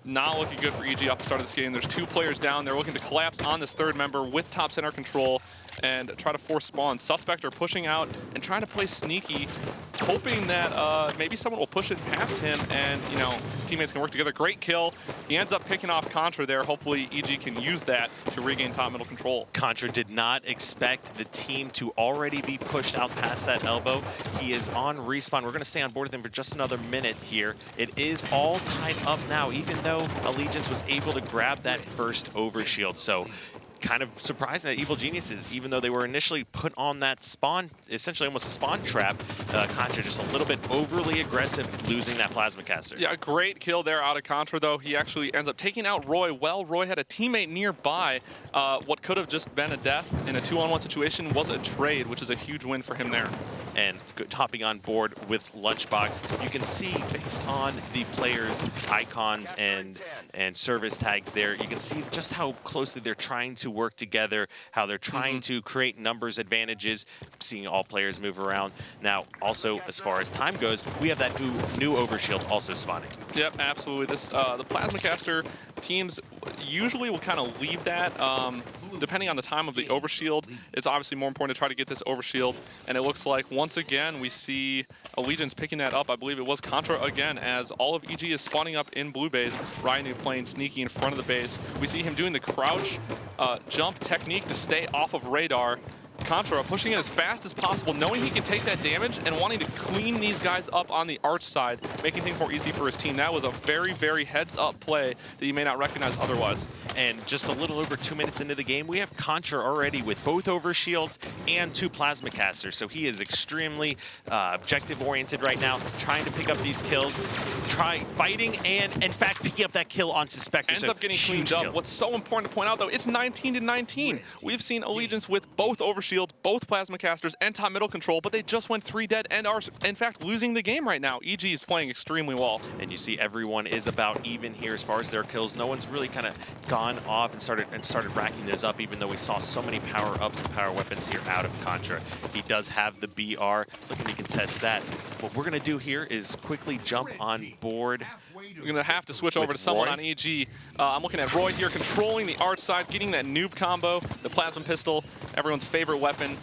Not looking good for EG off the start of this game. There's 2 players down. They're looking to collapse on this 3rd member with top center control and try to force spawn. Suspect are pushing out and trying to play sneaky, hoping that maybe someone will push it past him and, you know, his teammates can work together. Great kill. He ends up picking off Contra there. Hopefully EG can use that to regain top middle control. Contra did not expect the team to already be pushed out past that elbow. He is on respawn. We're going to stay on board with him for just another minute here. It is all tied up now, even though Allegiance was able to grab that first overshield. So kind of surprising that Evil Geniuses, even though they were initially put on that spawn, essentially almost a spawn trap, Contra just a little bit overly aggressive, losing that plasma caster. Yeah, great kill there out of Contra, though. He actually ends up taking out Roy. Well, Roy had a teammate nearby. What could have just been a death in a 2-on-1 situation was a trade, which is a huge win for him there. And hopping on board with Lunchbox, you can see based on the players' icons and service tags there, you can see just how closely they're trying to work together, how they're trying to create numbers advantages, seeing all players move around. Now, also, as far as time goes, we have that new overshield also spawning. Yep, absolutely. This the plasma caster teams usually will kind of leave that depending on the time of the overshield. It's obviously more important to try to get this overshield, and it looks like once again we see Allegiance picking that up. I believe it was Contra again, as all of EG is spawning up in blue base. Ryan playing sneaky in front of the base. We see him doing the crouch jump technique to stay off of radar. Contra pushing in as fast as possible, knowing he can take that damage and wanting to clean these guys up on the arch side, making things more easy for his team. That was a very, very heads-up play that you may not recognize otherwise. And just a little over 2 minutes into the game, we have Contra already with both overshields and 2 plasma casters. So he is extremely objective-oriented right now, trying to pick up these kills, fighting, and in fact picking up that kill on Suspector. Ends up getting cleaned up. What's so important to point out, though, it's 19-19. We've seen Allegiance with both overshields, both plasma casters, and top middle control, but they just went 3 dead and are, in fact, losing the game right now. EG is playing extremely well. And you see everyone is about even here as far as their kills. No one's really kind of gone off and started racking those up, even though we saw so many power-ups and power weapons here out of Contra. He does have the BR, looking to contest that. What we're going to do here is quickly jump on board. We're going to have to switch over to someone on EG. I'm looking at Roy here, controlling the arch side, getting that noob combo, the plasma pistol, everyone's favorite weapon.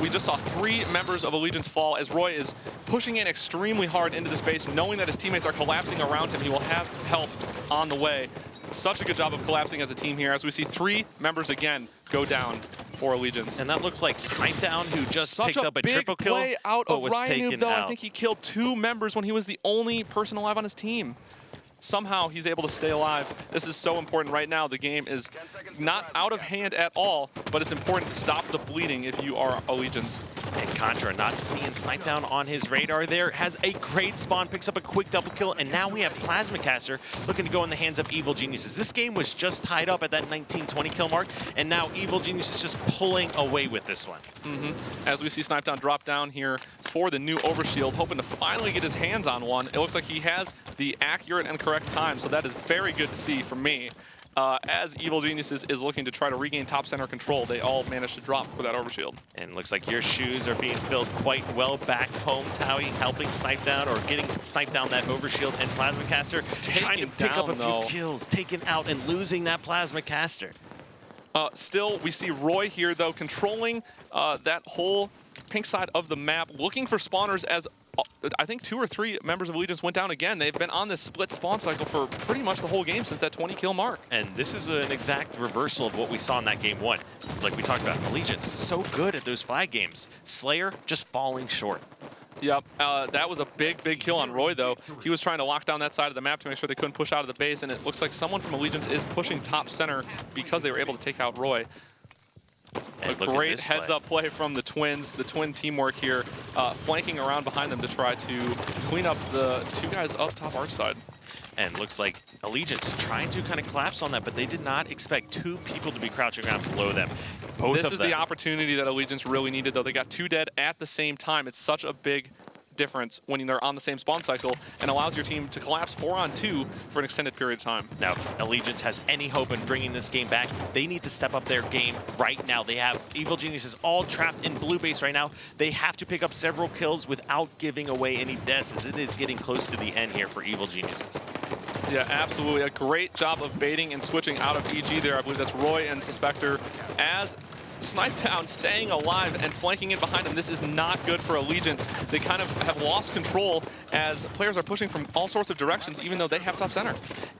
We just saw 3 members of Allegiance fall as Roy is pushing in extremely hard into the space, knowing that his teammates are collapsing around him. He will have help on the way. Such a good job of collapsing as a team here, as we see 3 members again go down for Allegiance. And that looked like Snipedown, who just picked up a triple kill, play out of was Ryan taken Noob, though. out. I think he killed 2 members when he was the only person alive on his team. Somehow he's able to stay alive. This is so important right now. The game is not out of hand at all, but it's important to stop the bleeding if you are Allegiance. And Contra not seeing Snipedown on his radar there, has a great spawn, picks up a quick double kill, and now we have Plasma Caster looking to go in the hands of Evil Geniuses. This game was just tied up at that 19-20 kill mark, and now Evil Genius is just pulling away with this one. As we see Snipedown drop down here for the new overshield, hoping to finally get his hands on one. It looks like he has the accurate and correct time, so that is very good to see for me. As Evil Geniuses is looking to try to regain top center control, they all managed to drop for that overshield. And looks like your shoes are being filled quite well back home, Towie, helping Snipedown or getting Snipedown that overshield and Plasma Caster, trying to pick up a few kills, taking out and losing that Plasma Caster. Still, we see Roy here, though, controlling that whole pink side of the map, looking for spawners as I think 2 or 3 members of Allegiance went down again. They've been on this split spawn cycle for pretty much the whole game since that 20 kill mark. And this is an exact reversal of what we saw in that game 1. Like we talked about, Allegiance so good at those flag games. Slayer just falling short. Yep, that was a big, big kill on Roy, though. He was trying to lock down that side of the map to make sure they couldn't push out of the base, and it looks like someone from Allegiance is pushing top center because they were able to take out Roy. A great heads-up play from the Twins, the twin teamwork here, flanking around behind them to try to clean up the 2 guys up top arch side. And looks like Allegiance trying to kind of collapse on that, but they did not expect 2 people to be crouching around below them. This is the opportunity that Allegiance really needed, though. They got 2 dead at the same time. It's such a big difference when they're on the same spawn cycle and allows your team to collapse 4-on-2 for an extended period of time. Now, if Allegiance has any hope in bringing this game back, they need to step up their game right now. They have Evil Geniuses all trapped in blue base right now. They have to pick up several kills without giving away any deaths, as it is getting close to the end here for Evil Geniuses. Yeah, absolutely. A great job of baiting and switching out of EG there. I believe that's Roy and Suspector as Snipedown staying alive and flanking in behind him. This is not good for Allegiance. They kind of have lost control as players are pushing from all sorts of directions, even though they have top center.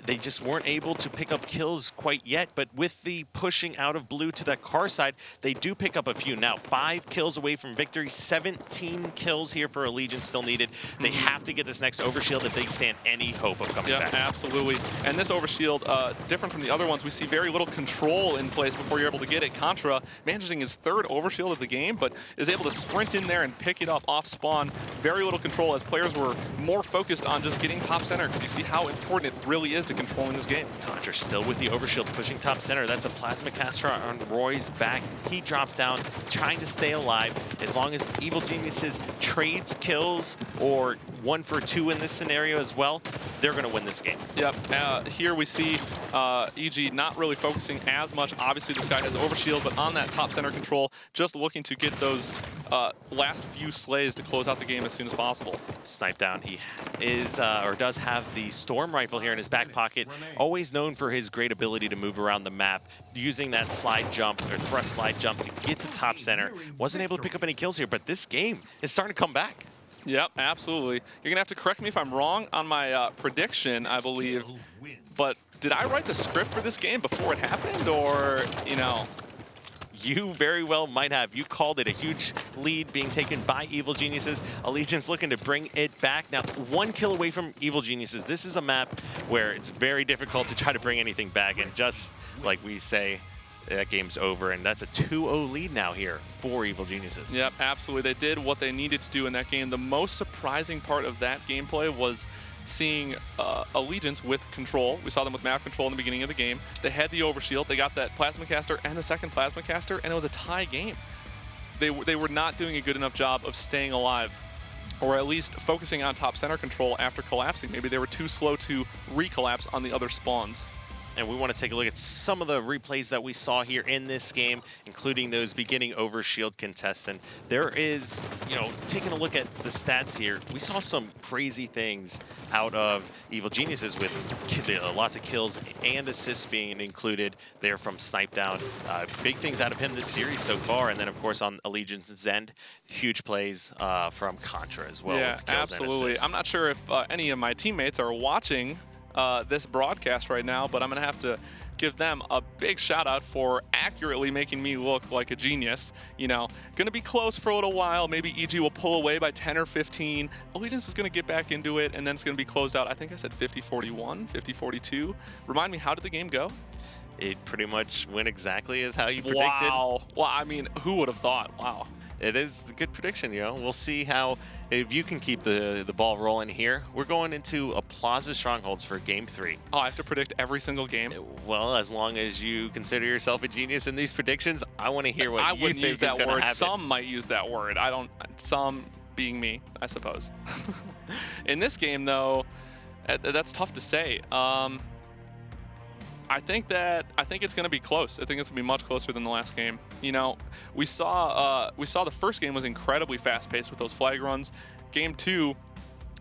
They just weren't able to pick up kills quite yet, but with the pushing out of blue to that car side, they do pick up a few. Now, 5 kills away from victory, 17 kills here for Allegiance still needed. They have to get this next overshield if they stand any hope of coming back. Yeah, absolutely. And this overshield, different from the other ones, we see very little control in place before you're able to get it. Contra managing his 3rd overshield of the game, but is able to sprint in there and pick it up off spawn. Very little control as players were more focused on just getting top center, because you see how important it really is to controlling this game. Contra still with the overshield, pushing top center. That's a Plasma Caster on Roy's back. He drops down, trying to stay alive. As long as Evil Geniuses trades kills or 1 for 2 in this scenario as well, they're going to win this game. Yep. Here we see EG not really focusing as much. Obviously, this guy has overshield, but on that top center control, just looking to get those last few slays to close out the game as soon as possible. Snipedown, he is or does have the Storm Rifle here in his back pocket, always known for his great ability to move around the map, using that slide jump or thrust slide jump to get to top center. Wasn't able to pick up any kills here, but this game is starting to come back. Yep, absolutely. You're going to have to correct me if I'm wrong on my prediction, I believe. But did I write the script for this game before it happened, or, you know? You very well might have. You called it a huge lead being taken by Evil Geniuses. Allegiance looking to bring it back. Now, 1 kill away from Evil Geniuses. This is a map where it's very difficult to try to bring anything back. And just like we say, that game's over. And that's a 2-0 lead now here for Evil Geniuses. Yep, absolutely. They did what they needed to do in that game. The most surprising part of that gameplay was seeing Allegiance with control. We saw them with map control in the beginning of the game. They had the overshield. They got that plasma caster and the second plasma caster, and it was a tie game. They were not doing a good enough job of staying alive, or at least focusing on top center control after collapsing. Maybe they were too slow to recollapse on the other spawns. And we want to take a look at some of the replays that we saw here in this game, including those beginning overshield contests. And there is, taking a look at the stats here, we saw some crazy things out of Evil Geniuses with lots of kills and assists being included there from Snipe Down. Big things out of him this series so far. And then, of course, on Allegiance's end, huge plays from Contra as well. Yeah, with kills absolutely. And assists. I'm not sure if any of my teammates are watching this broadcast right now, but I'm going to have to give them a big shout out for accurately making me look like a genius. Going to be close for a little while. Maybe EG will pull away by 10 or 15. Allegiance is going to get back into it, and then it's going to be closed out. I think I said 50-41, 50-42. Remind me, how did the game go? It pretty much went exactly as how you predicted. Wow. Well, I mean, who would have thought? Wow. It is a good prediction, We'll see if you can keep the ball rolling here. We're going into a Plaza Strongholds for Game 3. Oh, I have to predict every single game? Well, as long as you consider yourself a genius in these predictions, I want to hear what you think is going to happen. I wouldn't use that word. Some might use that word. I don't. Some being me, I suppose. In this game, though, that's tough to say. I think it's going to be close. I think it's going to be much closer than the last game. We saw the first game was incredibly fast-paced with those flag runs. Game 2,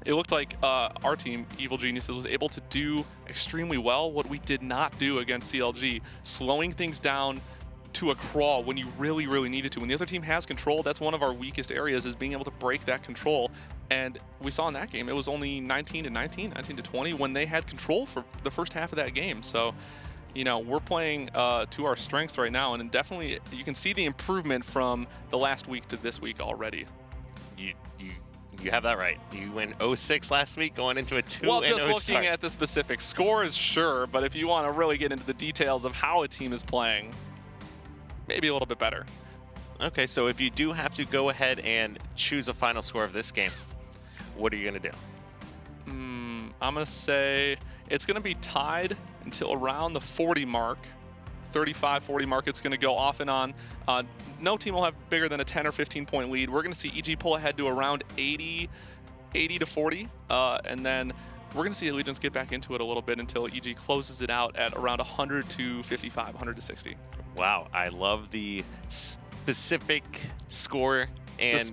it looked like our team, Evil Geniuses, was able to do extremely well what we did not do against CLG, slowing things down to a crawl when you really, really needed to. When the other team has control, that's one of our weakest areas, is being able to break that control. And we saw in that game, it was only 19-19, 19-20 when they had control for the first half of that game. So, we're playing to our strengths right now, and definitely you can see the improvement from the last week to this week already. You have that right. You went 0-6 last week, going into a 2-0 Well, just looking start. at the specific scores, sure, but if you want to really get into the details of how a team is playing, maybe a little bit better. Okay, so if you do have to go ahead and choose a final score of this game, what are you going to do? I'm going to say it's going to be tied until around the 40 mark. 35-40 mark, it's going to go off and on. No team will have bigger than a 10 or 15 point lead. We're going to see EG pull ahead to around 80 to 40, and then we're going to see Allegiance get back into it a little bit until EG closes it out at around 100 to 55, 100 to 60. Wow, I love the specific score and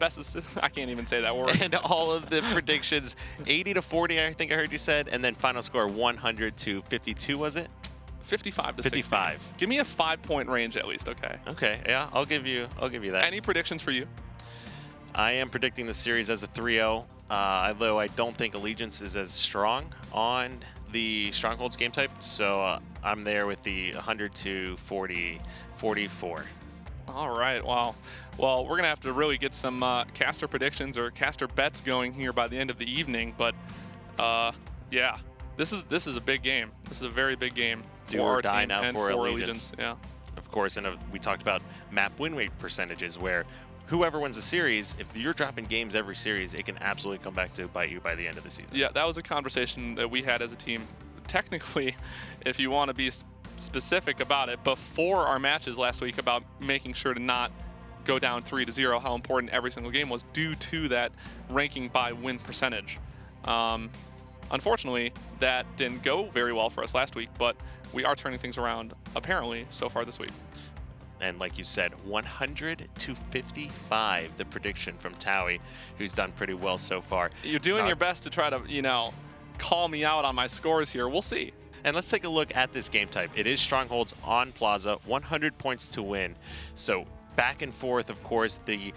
I can't even say that word. And all of the predictions, 80 to 40, I think I heard you said, and then final score 100 to 52, was it? 55 to 55. 60. Give me a 5-point range at least, okay? Okay, yeah, I'll give you that. Any predictions for you? I am predicting the series as a 3-0, although I don't think Allegiance is as strong on the Strongholds game type, so I'm there with the 100 to 40, 44. All right, wow. Well, we're going to have to really get some caster predictions or caster bets going here by the end of the evening, but yeah, this is a big game. This is a very big game Do for or our die team now and for for Allegiance. Yeah. Of course, and we talked about map win rate percentages, where whoever wins the series, if you're dropping games every series, it can absolutely come back to bite you by the end of the season. Yeah, that was a conversation that we had as a team. Technically, if you want to be specific about it, before our matches last week, about making sure to not go down 3-0, how important every single game was due to that ranking by win percentage. Unfortunately, that didn't go very well for us last week, but we are turning things around, apparently, so far this week. And like you said, 100 to 55, the prediction from Towie, who's done pretty well so far. You're doing your best to try to, call me out on my scores here. We'll see. And let's take a look at this game type. It is Strongholds on Plaza, 100 points to win. So back and forth, of course. The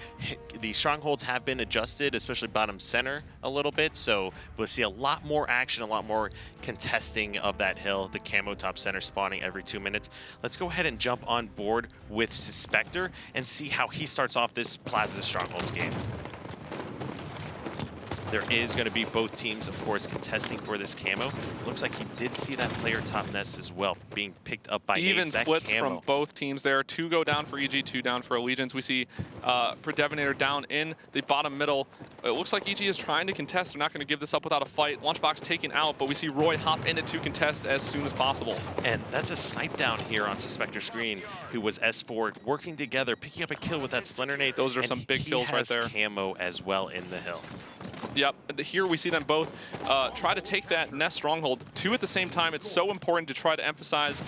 strongholds have been adjusted, especially bottom center a little bit, so we'll see a lot more action, a lot more contesting of that hill, the camo top center spawning every 2 minutes. Let's go ahead and jump on board with Suspector and see how he starts off this Plaza Strongholds game. There is going to be both teams, of course, contesting for this camo. Looks like he did see that player top nest as well, being picked up by even Ace. splits from both teams there. 2 go down for EG, 2 down for Allegiance. We see Predevinator down in the bottom middle. It looks like EG is trying to contest. They're not going to give this up without a fight. Lunchbox taken out, but we see Roy hop in it to contest as soon as possible. And that's a snipe down here on Suspector screen, who was S4 working together, picking up a kill with that Splinter Nade. Those are some big kills right there. He has camo as well in the hill. Yep, here we see them both try to take that nest stronghold. 2 at the same time. It's so important to try to emphasize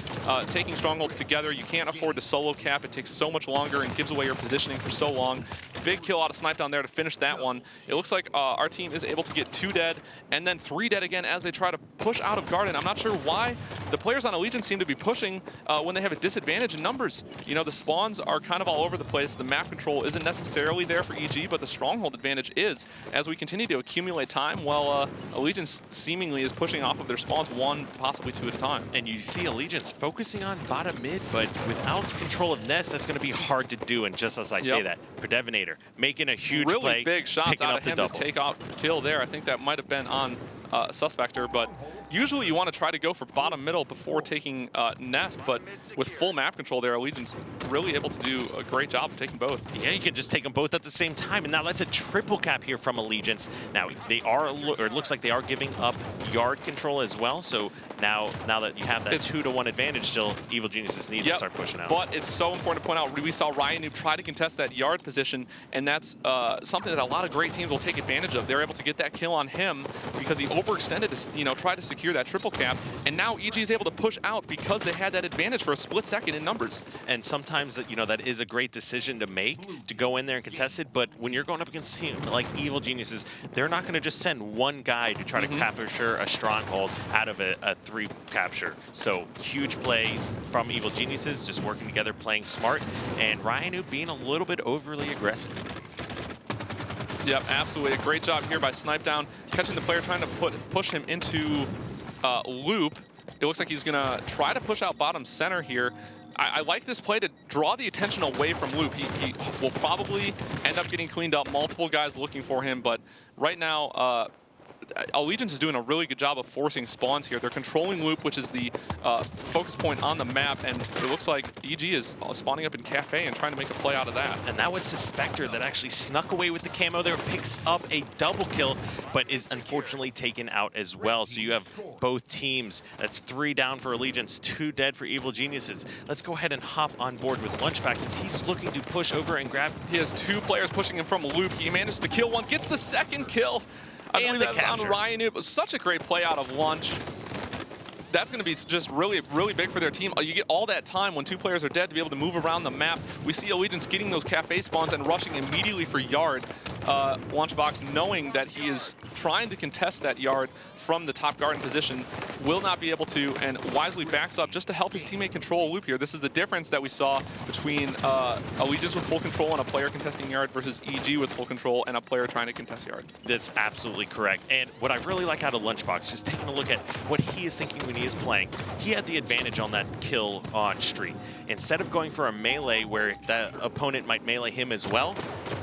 taking strongholds together. You can't afford to solo cap. It takes so much longer and gives away your positioning for so long. Big kill out of Snipe down there to finish that one. It looks like our team is able to get 2 dead and then 3 dead again as they try to push out of Garden. I'm not sure why the players on Allegiance seem to be pushing when they have a disadvantage in numbers. You know, the spawns are kind of all over the place. The map control isn't necessarily there for EG, but the stronghold advantage is as we continue to accumulate time while Allegiance seemingly is pushing off of their spawns 1, possibly 2 at a time. And you see Allegiance focusing on bottom mid, but without control of nest, that's going to be hard to do. And just as I say that, Predevinator making a huge really play, big shots out of him to double. take out kill there. I think that might have been on Suspector, but usually you want to try to go for bottom middle before taking nest, but with full map control there, Allegiance really able to do a great job of taking both. Yeah, you can just take them both at the same time, and now that's a triple cap here from Allegiance. Now they are, or it looks like they are giving up yard control as well, so now that you have that 2-to-1 advantage still, Evil Geniuses needs to start pushing out. But it's so important to point out, we saw Ryan Noob try to contest that yard position, and that's something that a lot of great teams will take advantage of. They're able to get that kill on him because he overextended to, you know, try to secure that triple cap, and now EG is able to push out because they had that advantage for a split second in numbers. And sometimes, you know, that is a great decision to make, to go in there and contest it, but when you're going up against a team like Evil Geniuses, they're not going to just send one guy to try to capture a stronghold out of a 3 capture. So huge plays from Evil Geniuses, just working together, playing smart, and Ryanu being a little bit overly aggressive. Yep, absolutely. A great job here by Snipe Down, catching the player, trying to push him into loop. It looks like he's going to try to push out bottom center here. I like this play to draw the attention away from Loop. He will probably end up getting cleaned up. Multiple guys looking for him, but right now, Allegiance is doing a really good job of forcing spawns here. They're controlling Loop, which is the focus point on the map, and it looks like EG is spawning up in Cafe and trying to make a play out of that. And that was Suspector that actually snuck away with the camo there, picks up a double kill, but is unfortunately taken out as well. So you have both teams. That's 3 down for Allegiance, 2 dead for Evil Geniuses. Let's go ahead and hop on board with Lunchbox as he's looking to push over and grab. He has 2 players pushing him from Loop. He manages to kill one, gets the second kill. I believe that's on Ryan. It was such a great play out of Lunch. That's going to be just really, really big for their team. You get all that time when 2 players are dead to be able to move around the map. We see Allegiance getting those cafe spawns and rushing immediately for yard. Lunchbox, knowing that he is trying to contest that yard from the top garden position, will not be able to, and wisely backs up just to help his teammate control Loop here. This is the difference that we saw between Allegiance with full control and a player contesting yard versus EG with full control and a player trying to contest yard. That's absolutely correct. And what I really like out of Lunchbox, just taking a look at what he is thinking when he is playing, he had the advantage on that kill on Street. Instead of going for a melee where the opponent might melee him as well,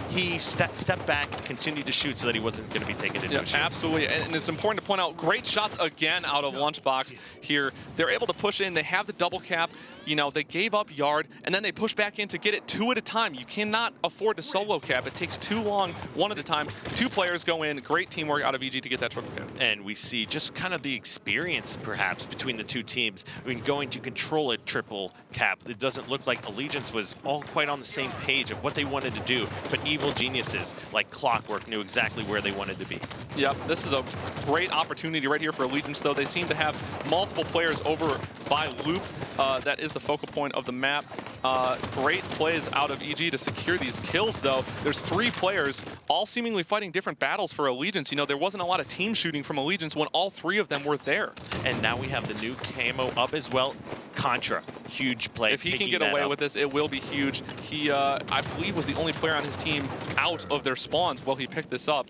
he stepped back, continued to shoot so that he wasn't going to be taken into a shoot. Absolutely, and it's important to point out, great shots again out of Lunchbox here. They're able to push in, they have the double cap. You know, they gave up yard, and then they push back in to get it 2 at a time. You cannot afford to solo cap. It takes too long, 1 at a time. 2 players go in. Great teamwork out of EG to get that triple cap. And we see just kind of the experience, perhaps, between the 2 teams when going to control a triple cap. It doesn't look like Allegiance was all quite on the same page of what they wanted to do, but Evil Geniuses, like clockwork, knew exactly where they wanted to be. Yep, this is a great opportunity right here for Allegiance, though. They seem to have multiple players over by Loop. That is the focal point of the map. Great plays out of EG to secure these kills, though. There's 3 players, all seemingly fighting different battles for Allegiance. You know, there wasn't a lot of team shooting from Allegiance when all 3 of them were there. And now we have the new camo up as well. Contra, huge play. If he can get away with this, it will be huge. He, I believe, was the only player on his team out of their spawns while he picked this up.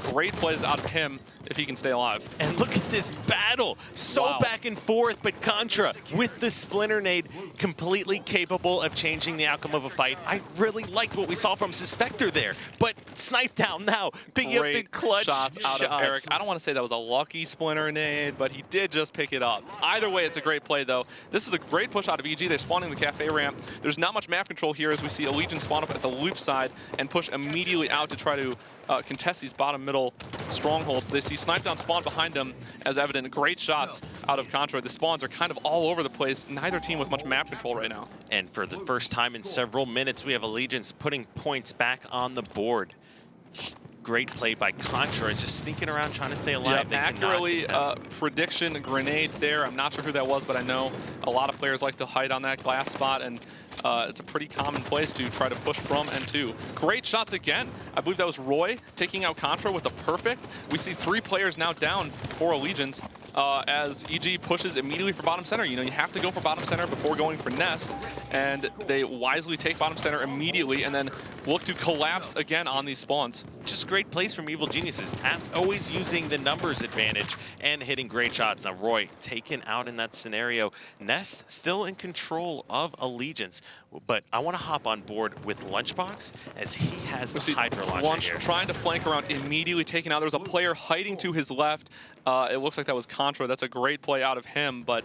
Great plays out of him if he can stay alive. And look at this battle. So Wow. back and forth, but Contra with the Splinter Nade completely capable of changing the outcome of a fight. I really liked what we saw from Suspector there, but Snipe Down now, picking up the clutch shots out of Eric. I don't want to say that was a lucky Splinter Nade, but he did just pick it up. Either way, it's a great play, though. This is a great push out of EG. They're spawning the cafe ramp. There's not much map control here as we see Allegiance spawn up at the loop side and push immediately out to try to contest these bottom middle strongholds. They see Snipe Down spawn behind them as evident. Great shots out of Contra. The spawns are kind of all over the place. Neither team with much map control right now. And for the first time in several minutes, we have Allegiance putting points back on the board. Great play by Contra, just sneaking around trying to stay alive. Yeah, accurately prediction grenade there. I'm not sure who that was, but I know a lot of players like to hide on that glass spot, and it's a pretty common place to try to push from and to. Great shots again. I believe that was Roy taking out Contra with a perfect. We see 3 players now down for Allegiance as EG pushes immediately for bottom center. You know, you have to go for bottom center before going for nest, and they wisely take bottom center immediately and then look to collapse again on these spawns. Just great plays from Evil Geniuses, always using the numbers advantage and hitting great shots. Now Roy taken out in that scenario. Nest still in control of Allegiance, but I want to hop on board with Lunchbox as he has the Hydra launcher Lunch here. trying to flank around, immediately taken out. There's a player hiding to his left. It looks like that was Contra. That's a great play out of him, but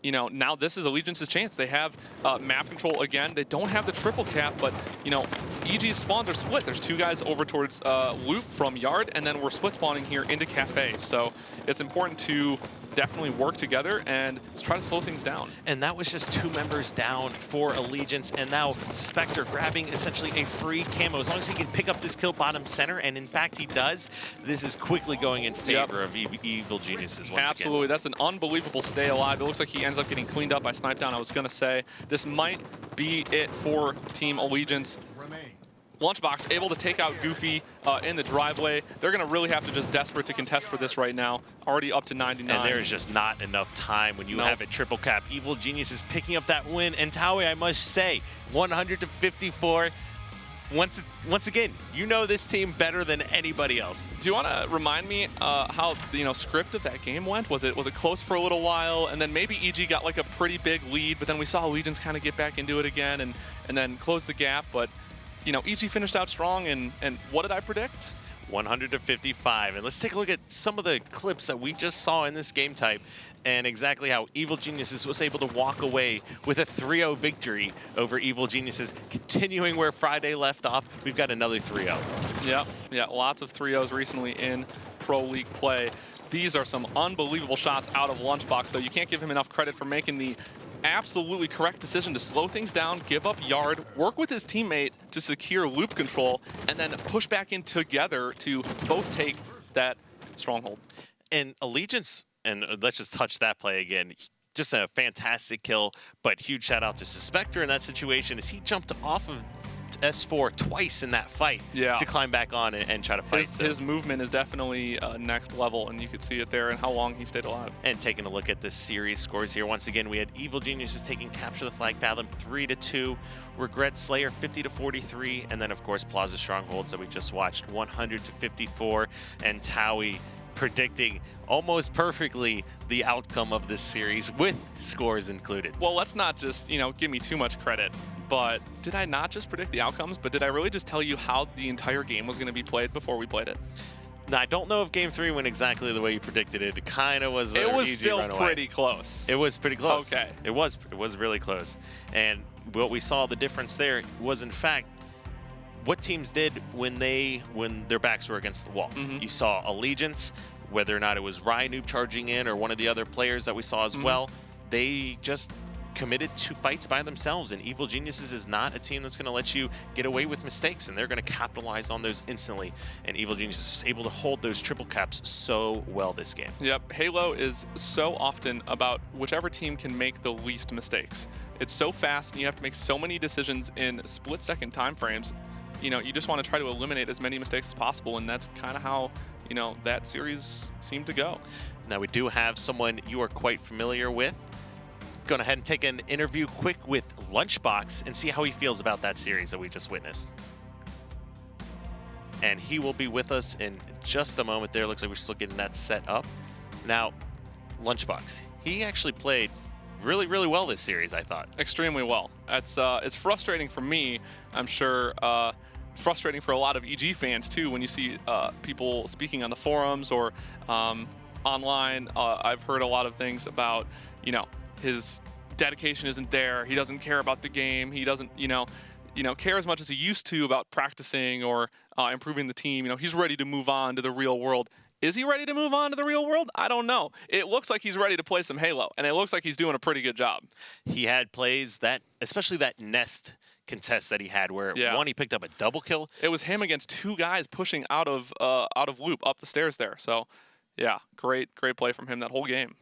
you know, now this is Allegiance's chance. They have map control again. They don't have the triple cap, but, you know, EG's spawns are split. There's 2 guys over towards Loop from Yard, and then we're split spawning here into Cafe. So it's important to definitely work together and try to slow things down. And that was just 2 members down for Allegiance, and now Spectre grabbing essentially a free camo. As long as he can pick up this kill bottom center, and in fact he does, this is quickly going in favor of Evil Geniuses once Absolutely, that's an unbelievable stay alive. It looks like he ends up getting cleaned up by Snipe Down. I was gonna say, this might be it for Team Allegiance. Lunchbox able to take out Goofy in the driveway. They're going to really have to just desperate to contest for this right now. Already up to 99. And there's just not enough time when you have a triple cap. Evil Genius is picking up that win. And Taui, I must say, 100-54. Once again, you know this team better than anybody else. Do you want to remind me how the script of that game went? Was it close for a little while, and then maybe EG got like a pretty big lead, but then we saw Allegiance kind of get back into it again and then close the gap. But you know, EG finished out strong, and what did I predict? 100-55. And let's take a look at some of the clips that we just saw in this game type and exactly how Evil Geniuses was able to walk away with a 3-0 victory over Evil Geniuses. Continuing where Friday left off, we've got another 3-0. Yeah, lots of 3-0s recently in Pro League play. These are some unbelievable shots out of Lunchbox, though. You can't give him enough credit for making the absolutely correct decision to slow things down, give up Yard, work with his teammate to secure loop control, and then push back in together to both take that stronghold. And Allegiance, and let's just touch that play again, just a fantastic kill, but huge shout out to Suspector in that situation as he jumped off of S4 twice in that fight to climb back on and try to fight. His movement is definitely next level, and you could see it there and how long he stayed alive. And taking a look at the series scores here, once again, we had Evil Geniuses taking Capture the Flag Fathom 3-2, Regret Slayer 50-43, and then, of course, Plaza Strongholds that we just watched 100-54, and Taui predicting almost perfectly the outcome of this series with scores included. Well, let's not just, give me too much credit, but did I not just predict the outcomes, but did I really just tell you how the entire game was going to be played before we played it? Now, I don't know if Game 3 went exactly the way you predicted it. It kind of was. It was still pretty close. It was pretty close. Okay. It was really close. And what we saw, the difference there was, in fact, what teams did when their backs were against the wall. You saw Allegiance, whether or not it was Ryanoob charging in or one of the other players that we saw as well, they just committed to fights by themselves, and Evil Geniuses is not a team that's going to let you get away with mistakes, and they're going to capitalize on those instantly, and Evil Geniuses is able to hold those triple caps so well this game. Yep, Halo is so often about whichever team can make the least mistakes. It's so fast, and you have to make so many decisions in split-second time frames. You just want to try to eliminate as many mistakes as possible, and that's kind of how that series seemed to go. Now we do have someone you are quite familiar with go ahead and take an interview quick with Lunchbox and see how he feels about that series that we just witnessed. And he will be with us in just a moment there. Looks like we're still getting that set up. Now, Lunchbox, he actually played really, really well this series, I thought. Extremely well. It's frustrating for me, I'm sure, frustrating for a lot of EG fans too when you see people speaking on the forums or online. I've heard a lot of things about, his dedication isn't there. He doesn't care about the game. He doesn't, care as much as he used to about practicing or improving the team. He's ready to move on to the real world. Is he ready to move on to the real world? I don't know. It looks like he's ready to play some Halo, and it looks like he's doing a pretty good job. He had plays especially that nest contest that he had, where one, he picked up a double kill. It was him against two guys pushing out of loop up the stairs there. So, yeah, great play from him that whole game.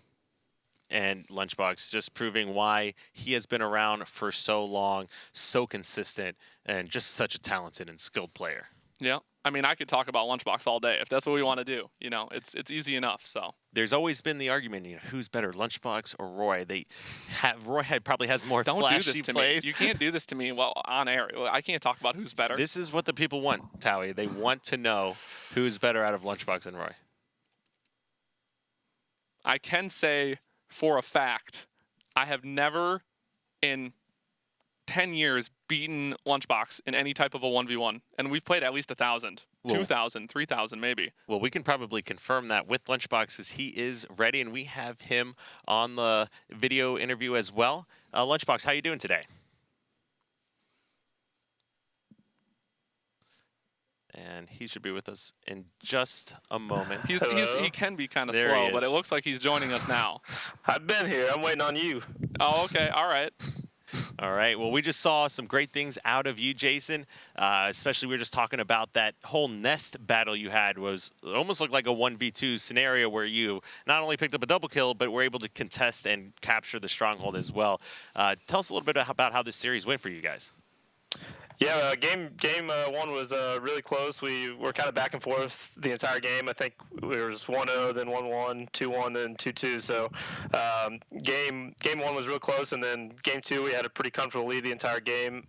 And Lunchbox just proving why he has been around for so long, so consistent, and just such a talented and skilled player. Yeah. I mean, I could talk about Lunchbox all day if that's what we want to do. It's easy enough. So there's always been the argument, who's better, Lunchbox or Roy? Roy probably has more flashy plays. Me. You can't do this to me on air. I can't talk about who's better. This is what the people want, Towie. They want to know who's better out of Lunchbox and Roy. I can say for a fact, I have never in 10 years beaten Lunchbox in any type of a 1v1, and we've played at least 1,000, 2,000, 3,000 maybe. Well, we can probably confirm that with Lunchbox, as he is ready, and we have him on the video interview as well. Lunchbox, how you doing today? And he should be with us in just a moment. He can be kind of slow, but it looks like he's joining us now. I've been here. I'm waiting on you. Oh, okay. All right. All right. Well, we just saw some great things out of you, Jason. Especially we were just talking about that whole nest battle you had was almost looked like a 1v2 scenario where you not only picked up a double kill, but were able to contest and capture the stronghold as well. Tell us a little bit about how this series went for you guys. Yeah, game one was really close. We were kind of back and forth the entire game. I think it was 1-0, then 1-1, 2-1, then 2-2. So game one was real close, and then game two we had a pretty comfortable lead the entire game.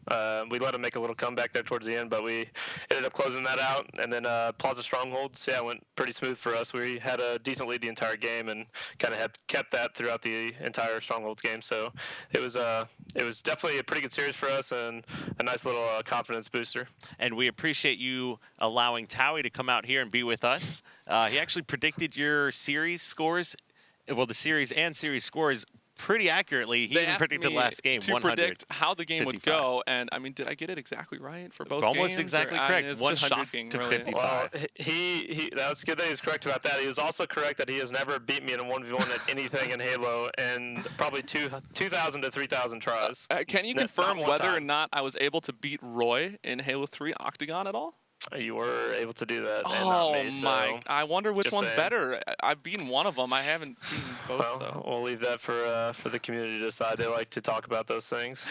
We let them make a little comeback there towards the end, but we ended up closing that out. And then Plaza Strongholds, went pretty smooth for us. We had a decent lead the entire game and kind of kept that throughout the entire Strongholds game. So it was definitely a pretty good series for us and a nice little confidence booster. And we appreciate you allowing Towie to come out here and be with us. He actually predicted your series scores, the series and series scores pretty accurately. He even predicted last game, to 100. Predict how the game would go, and I mean, did I get it exactly right for both games? Almost exactly correct. It's 100 just shocking, to really. 55. Well, that's good that he was correct about that. He was also correct that he has never beat me in a 1v1 at anything in Halo in probably 2,000 to 3,000 tries. Can you confirm whether or not I was able to beat Roy in Halo 3 Octagon at all? You were able to do that. Oh, and not me, my. I wonder which one's saying. better. I've beaten one of them. I haven't beaten both, Well, though. we'll leave that for the community to decide. They like to talk about those things.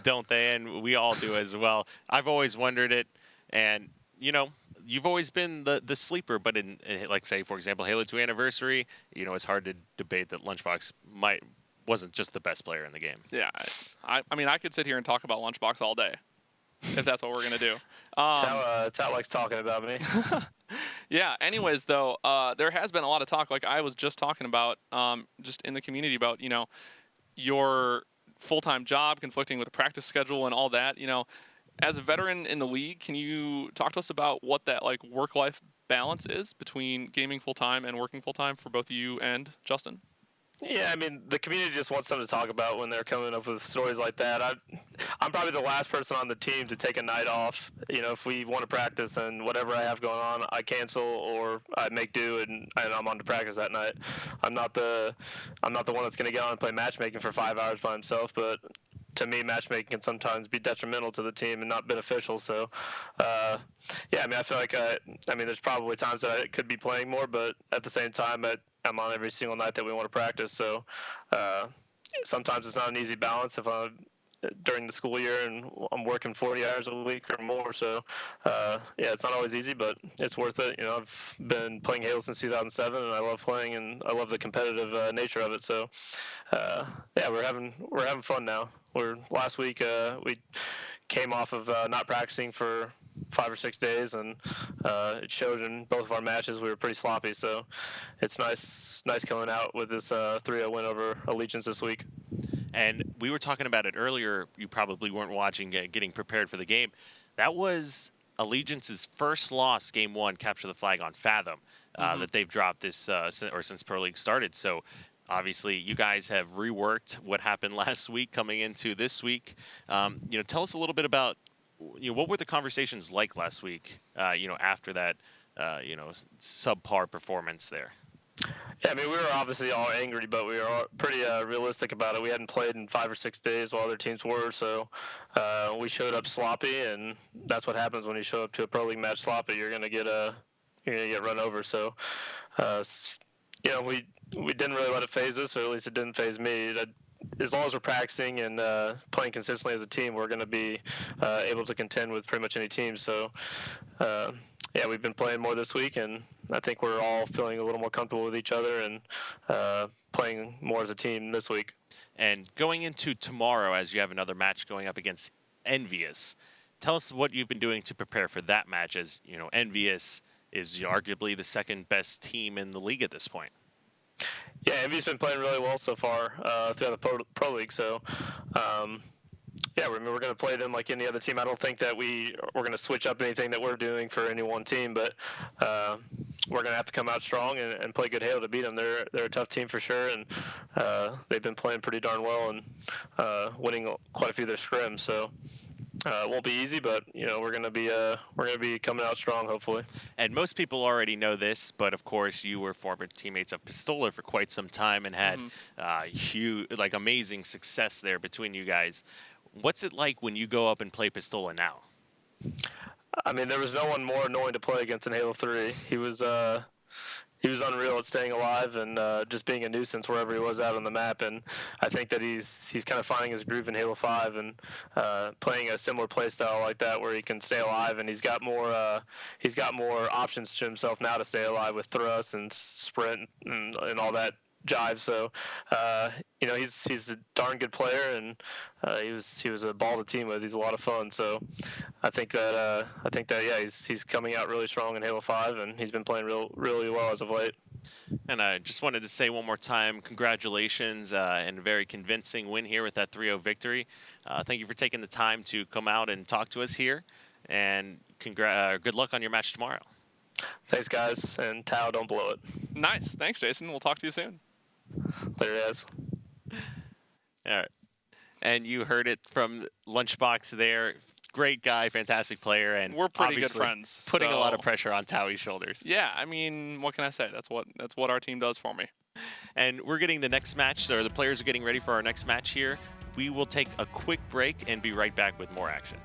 Don't they? And we all do as well. I've always wondered it, and, you've always been the sleeper, but in, like, say, for example, Halo 2 Anniversary, it's hard to debate that Lunchbox wasn't just the best player in the game. Yeah. I mean, I could sit here and talk about Lunchbox all day, if that's what we're going to do. Tal likes talking about me. Yeah, anyways, though, there has been a lot of talk, like I was just talking about, just in the community about, your full-time job conflicting with the practice schedule and all that. As a veteran in the league, can you talk to us about what that work-life balance is between gaming full-time and working full-time for both you and Justin? Yeah, I mean, the community just wants something to talk about when they're coming up with stories like that. I'm probably the last person on the team to take a night off. If we want to practice and whatever I have going on, I cancel or I make do and I'm on to practice that night. I'm not the one that's going to get on and play matchmaking for 5 hours by himself, but to me, matchmaking can sometimes be detrimental to the team and not beneficial. So, yeah, I mean, I feel like there's probably times that I could be playing more, but at the same time, I'm on every single night that we want to practice. So sometimes it's not an easy balance if during the school year, and I'm working 40 hours a week or more. So yeah, it's not always easy, but it's worth it. I've been playing Halo since 2007, and I love playing, and I love the competitive nature of it. So yeah, we're having fun now. Last week we came off of not practicing for 5 or 6 days, and it showed in both of our matches. We were pretty sloppy, so it's nice coming out with this 3-0 win over Allegiance this week. And we were talking about it earlier. You probably weren't watching, getting prepared for the game. That was Allegiance's first loss, game one, capture the flag on Fathom, that they've dropped this since Pro League started. So obviously, you guys have reworked what happened last week coming into this week. Tell us a little bit about what were the conversations like last week. After that, subpar performance there. Yeah, I mean, we were obviously all angry, but we were all pretty realistic about it. We hadn't played in 5 or 6 days while other teams were, so we showed up sloppy, and that's what happens when you show up to a Pro League match sloppy. You're gonna get run over. So, we didn't really let it phase us, or at least it didn't phase me. As long as we're practicing and playing consistently as a team, we're going to be able to contend with pretty much any team. So, yeah, we've been playing more this week, and I think we're all feeling a little more comfortable with each other and playing more as a team this week. And going into tomorrow, as you have another match going up against Envious, tell us what you've been doing to prepare for that match, as Envious is arguably the second best team in the league at this point. Yeah, Envy's been playing really well so far throughout the Pro League. So, yeah, we're going to play them like any other team. I don't think that we're going to switch up anything that we're doing for any one team, but we're going to have to come out strong and play good Halo to beat them. They're a tough team for sure, and they've been playing pretty darn well and winning quite a few of their scrims. So. It won't be easy, but we're gonna be coming out strong, hopefully. And most people already know this, but of course you were former teammates of Pistola for quite some time and had huge, amazing success there between you guys. What's it like when you go up and play Pistola now? I mean, there was no one more annoying to play against in Halo 3. He was unreal at staying alive and just being a nuisance wherever he was out on the map. And I think that he's kind of finding his groove in Halo 5 and playing a similar play style like that where he can stay alive, and he's got more options to himself now to stay alive with thrust and sprint and all that jive. So he's a darn good player, and he was a ball to team with. He's a lot of fun. So I think that yeah, he's coming out really strong in Halo 5, and he's been playing really well as of late. And I just wanted to say one more time, congratulations and a very convincing win here with that 3-0 victory. Thank you for taking the time to come out and talk to us here, and good luck on your match tomorrow. Thanks, guys, and Tao, don't blow it. Nice. Thanks, Jason. We'll talk to you soon. There it is. All right. And you heard it from Lunchbox there. Great guy, fantastic player, and we're pretty good friends. Putting a lot of pressure on Towie's shoulders. Yeah, I mean, what can I say? That's what our team does for me. And we're getting the next match, or the players are getting ready for our next match here. We will take a quick break and be right back with more action.